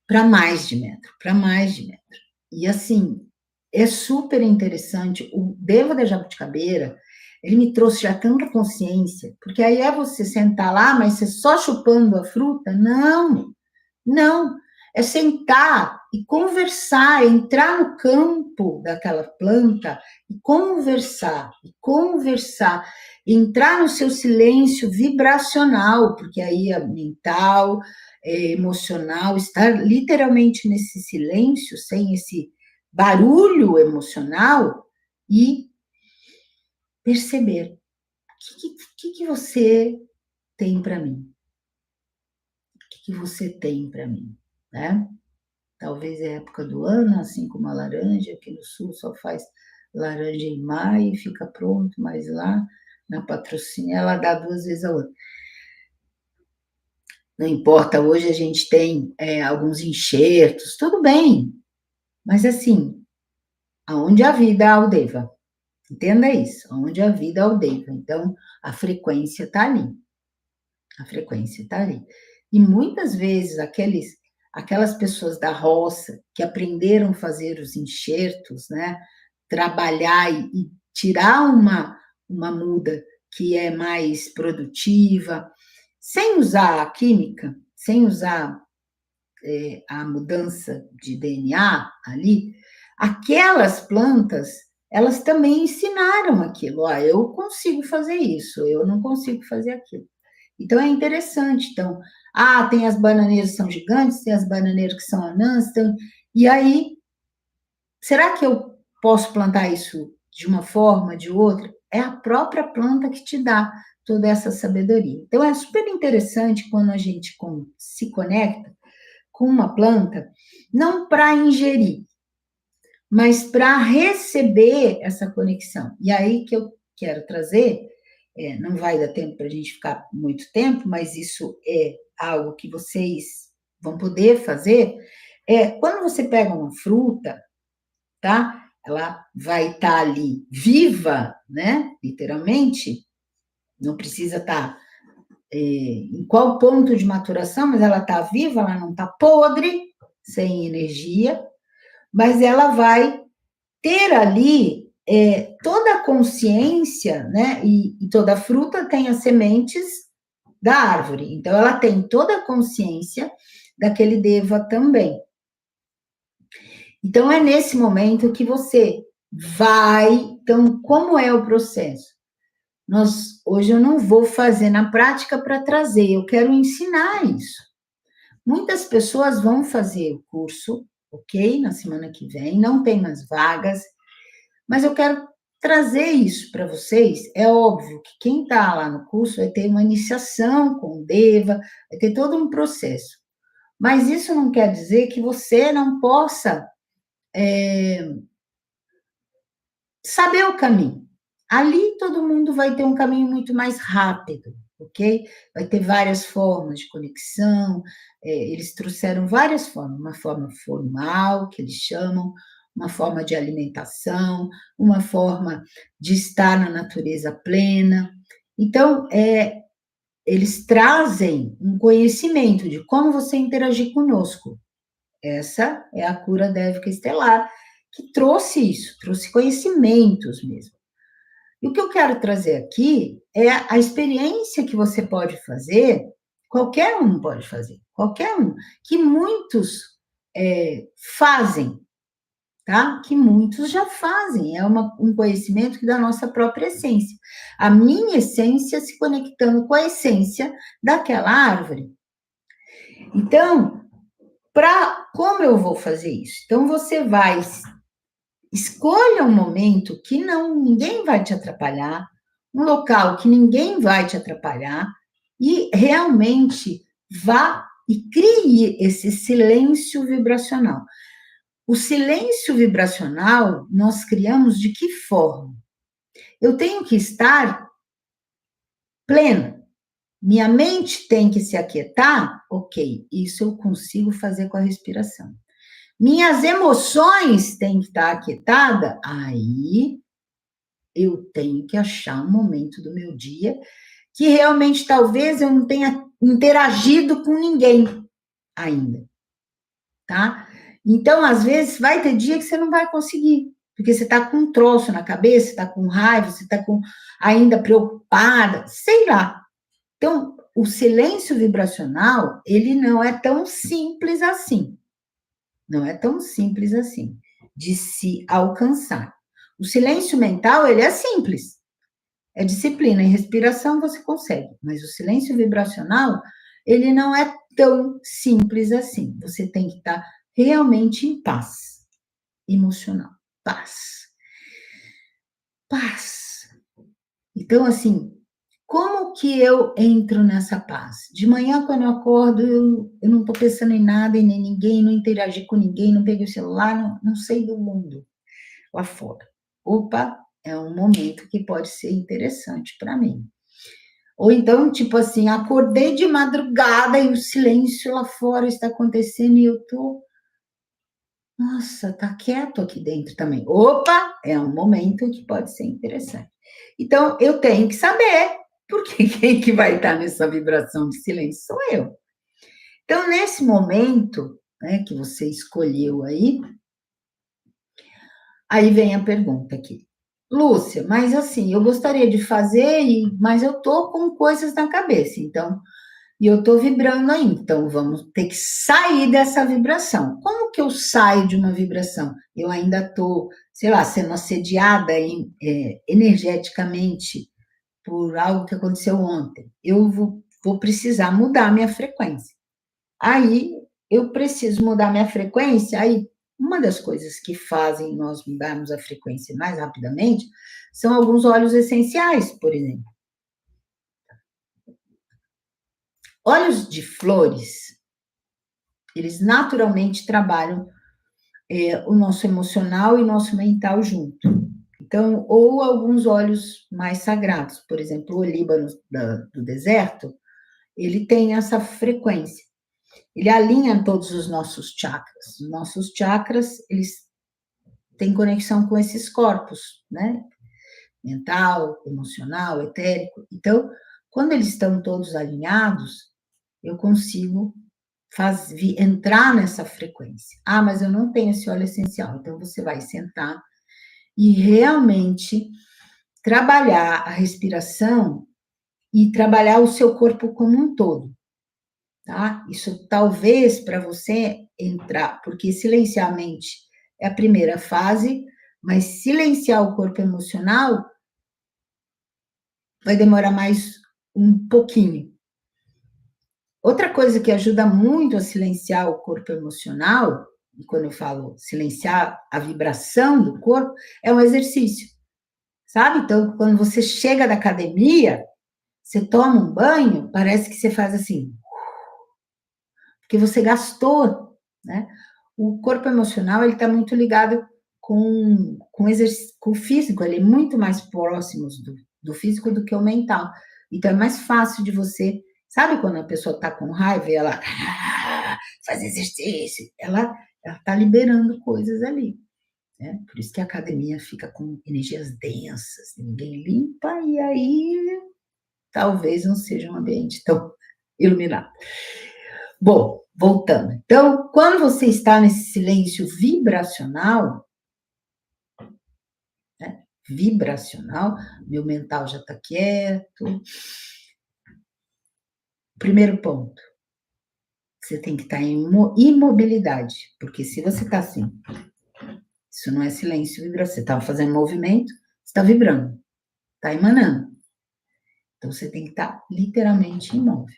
A: para mais de metro, para mais de metro. E assim, é super interessante. O Deva da Jabuticabeira, ele me trouxe já tanta consciência, porque aí é você sentar lá, mas você só chupando a fruta? Não, não. É sentar e conversar, entrar no campo daquela planta e conversar, entrar no seu silêncio vibracional, porque aí é mental, é emocional, estar literalmente nesse silêncio, sem esse barulho emocional e perceber o que você tem para mim, o que você tem para mim, né? Talvez é época do ano, assim como a laranja, aqui no sul só faz laranja em maio e fica pronto, mas lá na Patrocínio ela dá 2 vezes ao ano. Não importa, hoje a gente tem alguns enxertos, tudo bem, mas assim, aonde a vida há o Deva, entenda isso, aonde a vida há o Deva, então a frequência está ali, a frequência está ali. E muitas vezes aquelas pessoas da roça que aprenderam a fazer os enxertos, né, trabalhar e tirar uma muda que é mais produtiva, sem usar a química, sem usar a mudança de DNA ali, aquelas plantas, elas também ensinaram aquilo. Ó, eu consigo fazer isso, eu não consigo fazer aquilo. Então é interessante. Então, tem as bananeiras que são gigantes, tem as bananeiras que são anãs, e aí, será que eu posso plantar isso de uma forma, de outra? É a própria planta que te dá toda essa sabedoria. Então é super interessante quando a gente se conecta com uma planta, não para ingerir, mas para receber essa conexão. E aí que eu quero trazer, não vai dar tempo para a gente ficar muito tempo, mas isso é algo que vocês vão poder fazer, quando você pega uma fruta, tá? Ela vai estar ali viva, né? Literalmente, não precisa estar em qual ponto de maturação, mas ela está viva, ela não está podre, sem energia, mas ela vai ter ali toda a consciência, né? E toda fruta tem as sementes da árvore, então ela tem toda a consciência daquele Deva também. Então é nesse momento que você vai. Então, como é o processo? Hoje eu não vou fazer na prática para trazer, eu quero ensinar isso. Muitas pessoas vão fazer o curso, ok? Na semana que vem, não tem mais vagas, mas eu quero trazer isso para vocês. É óbvio que quem está lá no curso vai ter uma iniciação com o Deva, vai ter todo um processo. Mas isso não quer dizer que você não possa saber o caminho. Ali todo mundo vai ter um caminho muito mais rápido, ok? Vai ter várias formas de conexão, eles trouxeram várias formas, uma forma formal, que eles chamam, uma forma de alimentação, uma forma de estar na natureza plena. Então, eles trazem um conhecimento de como você interagir conosco. Essa é a cura dévica estelar, que trouxe isso, trouxe conhecimentos mesmo. E o que eu quero trazer aqui é a experiência que você pode fazer, qualquer um pode fazer, qualquer um, que muitos fazem, tá? Que muitos já fazem, é um conhecimento que da nossa própria essência. A minha essência se conectando com a essência daquela árvore. Então, como eu vou fazer isso? Então, você vai, escolha um momento que ninguém vai te atrapalhar, um local que ninguém vai te atrapalhar, e realmente vá e crie esse silêncio vibracional. O silêncio vibracional nós criamos de que forma? Eu tenho que estar plena. Minha mente tem que se aquietar? Ok, isso eu consigo fazer com a respiração. Minhas emoções têm que estar aquietadas? Aí eu tenho que achar um momento do meu dia que realmente talvez eu não tenha interagido com ninguém ainda, tá? Então, às vezes, vai ter dia que você não vai conseguir. porque você está com um troço na cabeça, você está com raiva, você está ainda preocupada, sei lá. Então, o silêncio vibracional, ele não é tão simples assim. Não é tão simples assim de se alcançar. O silêncio mental, ele é simples. É disciplina e respiração, você consegue. Mas o silêncio vibracional, ele não é tão simples assim. Você tem que estar realmente em paz emocional. Paz. Paz. Então, assim, como que eu entro nessa paz? De manhã, quando eu acordo, eu não estou pensando em nada e nem ninguém, não interagi com ninguém, não peguei o celular, não sei do mundo lá fora. Opa, é um momento que pode ser interessante para mim. Ou então, tipo assim, acordei de madrugada e o silêncio lá fora está acontecendo e eu tô, nossa, tá quieto aqui dentro também. Opa, é um momento que pode ser interessante. Então, eu tenho que saber, porque quem que vai estar nessa vibração de silêncio sou eu. Então, nesse momento, né, que você escolheu aí vem a pergunta aqui. Lúcia, mas assim, eu gostaria de fazer, mas eu tô com coisas na cabeça, então, e eu tô vibrando aí, então vamos ter que sair dessa vibração. Como que eu saio de uma vibração? Eu ainda tô, sei lá, sendo assediada energeticamente por algo que aconteceu ontem. Eu vou precisar mudar minha frequência. Aí eu preciso mudar minha frequência, aí uma das coisas que fazem nós mudarmos a frequência mais rapidamente são alguns óleos essenciais, por exemplo. Óleos de flores, eles naturalmente trabalham o nosso emocional e nosso mental junto. Então, ou alguns óleos mais sagrados, por exemplo, o olíbano do deserto, ele tem essa frequência. Ele alinha todos os nossos chakras. Os nossos chakras, eles têm conexão com esses corpos, né? Mental, emocional, etérico. Então, quando eles estão todos alinhados, eu consigo entrar nessa frequência. Ah, mas eu não tenho esse óleo essencial. Então, você vai sentar e realmente trabalhar a respiração e trabalhar o seu corpo como um todo, tá? Isso talvez para você entrar, porque silenciar a mente é a primeira fase, mas silenciar o corpo emocional vai demorar mais um pouquinho. Outra coisa que ajuda muito a silenciar o corpo emocional, e quando eu falo silenciar a vibração do corpo, é um exercício, sabe? Então, quando você chega da academia, você toma um banho, parece que você faz assim, porque você gastou, né? O corpo emocional, ele está muito ligado com o físico, ele é muito mais próximo do físico do que o mental. Então, é mais fácil de você, sabe quando a pessoa está com raiva e ela faz exercício, ela está liberando coisas ali. Né? Por isso que a academia fica com energias densas, ninguém limpa, e aí talvez não seja um ambiente tão iluminado. Bom, voltando. Então, quando você está nesse silêncio vibracional, né? Vibracional, meu mental já está quieto. Primeiro ponto, você tem que estar em imobilidade, porque se você está assim, isso não é silêncio vibracional, você está fazendo movimento, você está vibrando, está emanando. Então, você tem que estar literalmente imóvel.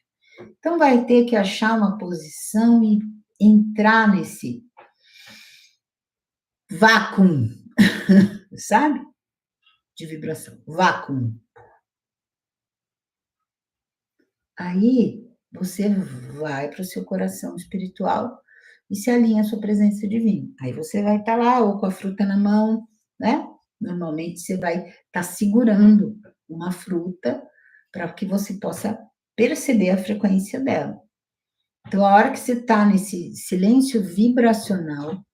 A: Então, vai ter que achar uma posição e entrar nesse vácuo, sabe? De vibração, vácuo. Aí você vai para o seu coração espiritual e se alinha à sua presença divina. Aí você vai estar lá, ou com a fruta na mão, né? Normalmente você vai estar segurando uma fruta para que você possa perceber a frequência dela. Então, a hora que você está nesse silêncio vibracional,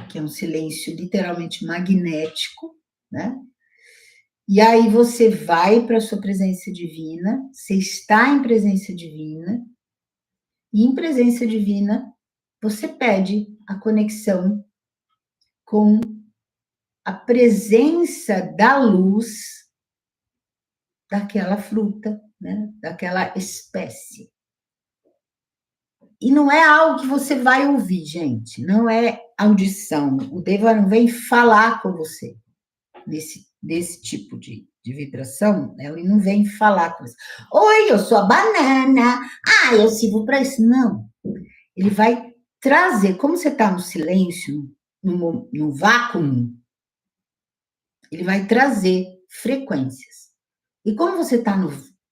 A: que é um silêncio literalmente magnético, né? E aí você vai para a sua presença divina, você está em presença divina, e em presença divina você pede a conexão com a presença da luz daquela fruta, né? Daquela espécie. E não é algo que você vai ouvir, gente. Não é audição. O Deva não vem falar com você desse tipo de vibração. Ele não vem falar com você. Oi, eu sou a banana. Ah, eu sirvo para isso. Não. Ele vai trazer, como você está no silêncio, no vácuo, ele vai trazer frequências. E como você está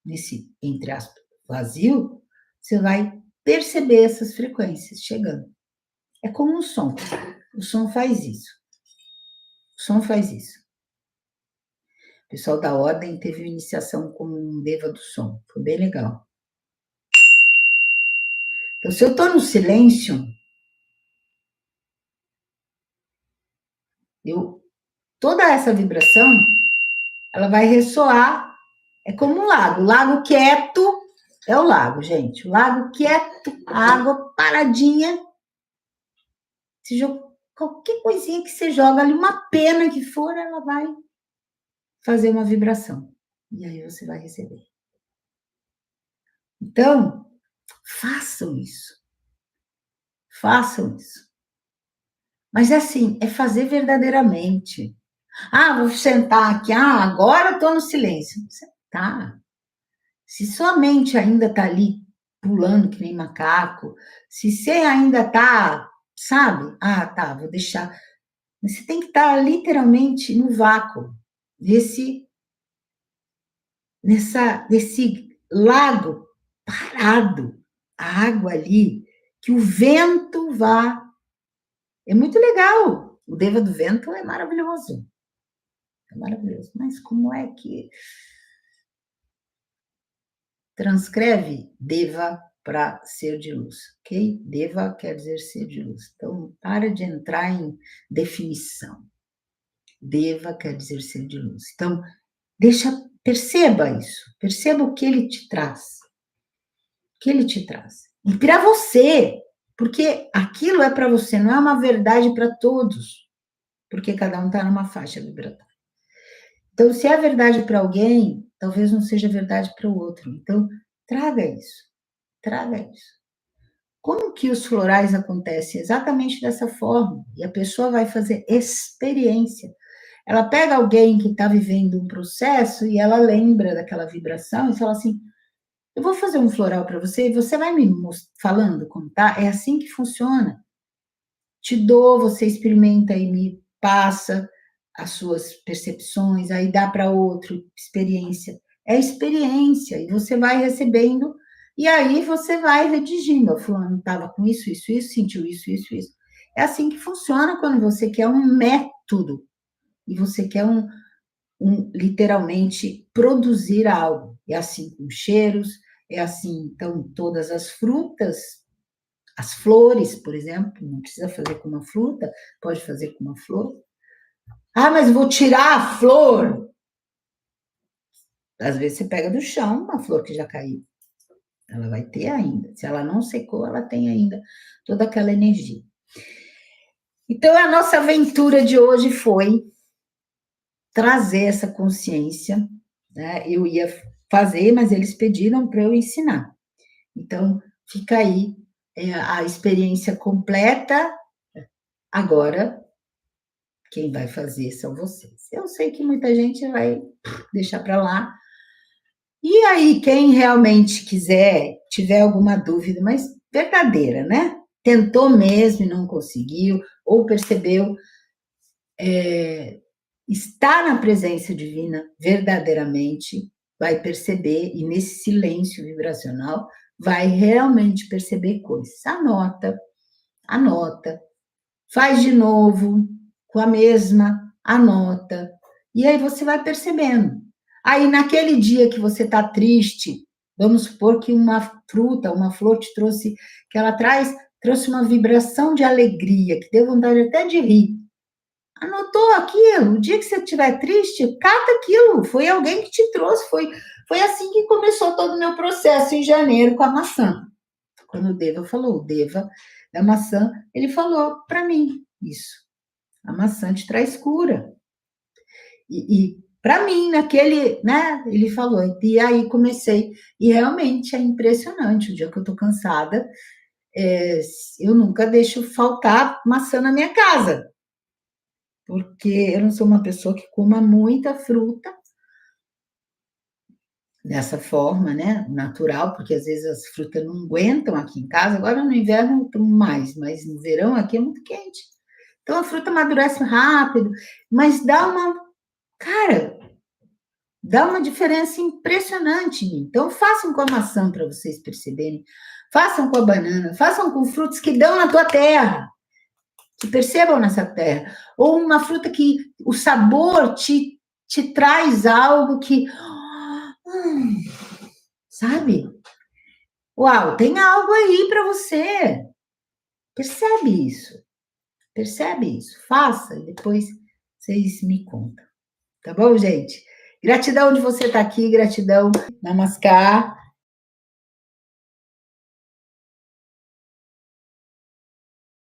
A: nesse, entre aspas, vazio, você vai perceber essas frequências chegando. É como um som. O som faz isso. O som faz isso. O pessoal da ordem teve iniciação com um Deva do som. Foi bem legal. Então, se eu estou no silêncio, toda essa vibração, ela vai ressoar. É como um lago. O lago quieto é o lago, gente. O lago quieto, a água paradinha. Qualquer coisinha que você joga ali, uma pena que for, ela vai fazer uma vibração. E aí você vai receber. Então, façam isso. Façam isso. Mas é assim, é fazer verdadeiramente. Ah, vou sentar aqui. Ah, agora estou no silêncio. Você tá. Se sua mente ainda está ali pulando que nem macaco, se você ainda está, sabe? Ah, tá, vou deixar. Você tem que estar literalmente no vácuo desse lago parado, a água ali, que o vento vá. É muito legal. O Deva do Vento é maravilhoso. É maravilhoso. Mas como é que transcreve Deva para ser de luz, ok? Deva quer dizer ser de luz. Então, para de entrar em definição. Deva quer dizer ser de luz. Então, perceba isso. Perceba o que ele te traz. O que ele te traz. E para você, porque aquilo é para você, não é uma verdade para todos, porque cada um está numa faixa vibratória. Então, se é verdade para alguém, talvez não seja verdade para o outro. Então, traga isso. Traga isso. Como que os florais acontecem? Exatamente dessa forma. E a pessoa vai fazer experiência. Ela pega alguém que está vivendo um processo e ela lembra daquela vibração e fala assim: eu vou fazer um floral para você e você vai me falando como tá? É assim que funciona. Te dou, você experimenta e me passa as suas percepções, aí dá para outro, experiência. É experiência, e você vai recebendo, e aí você vai redigindo. O fulano estava com isso, sentiu isso, isso, isso. É assim que funciona quando você quer um método, e você quer literalmente produzir algo. É assim com cheiros, é assim, então, todas as frutas, as flores, por exemplo, não precisa fazer com uma fruta, pode fazer com uma flor. Ah, mas vou tirar a flor. Às vezes você pega do chão uma flor que já caiu. Ela vai ter ainda. Se ela não secou, ela tem ainda toda aquela energia. Então, a nossa aventura de hoje foi trazer essa consciência, né? Eu ia fazer, mas eles pediram para eu ensinar. Então, fica aí a experiência completa. Agora, quem vai fazer são vocês. Eu sei que muita gente vai deixar para lá. E aí, quem realmente quiser, tiver alguma dúvida, mas verdadeira, né? Tentou mesmo e não conseguiu, ou percebeu, está na presença divina verdadeiramente, vai perceber, e nesse silêncio vibracional, vai realmente perceber coisas. Anota, faz de novo, com a mesma, anota, e aí você vai percebendo. Aí, naquele dia que você está triste, vamos supor que uma fruta, uma flor te trouxe, que ela trouxe uma vibração de alegria, que deu vontade até de rir. Anotou aquilo, o dia que você estiver triste, cata aquilo, foi alguém que te trouxe, foi assim que começou todo o meu processo em janeiro com a maçã. Quando o Deva falou, o Deva da maçã, ele falou para mim isso. A maçã te traz cura. E para mim, naquele, né? Ele falou, e aí comecei. E realmente é impressionante. O dia que eu tô cansada, eu nunca deixo faltar maçã na minha casa, porque eu não sou uma pessoa que coma muita fruta dessa forma, né? Natural, porque às vezes as frutas não aguentam aqui em casa. Agora no inverno não mais, mas no verão aqui é muito quente. Então a fruta amadurece rápido, mas cara, dá uma diferença impressionante. Então façam com a maçã para vocês perceberem. Façam com a banana, façam com frutos que dão na tua terra, que percebam nessa terra. Ou uma fruta que o sabor te traz algo que. Sabe? Uau, tem algo aí para você. Percebe isso. Percebe isso. Faça e depois vocês me contam. Tá bom, gente? Gratidão de você estar aqui, gratidão. Namaskar.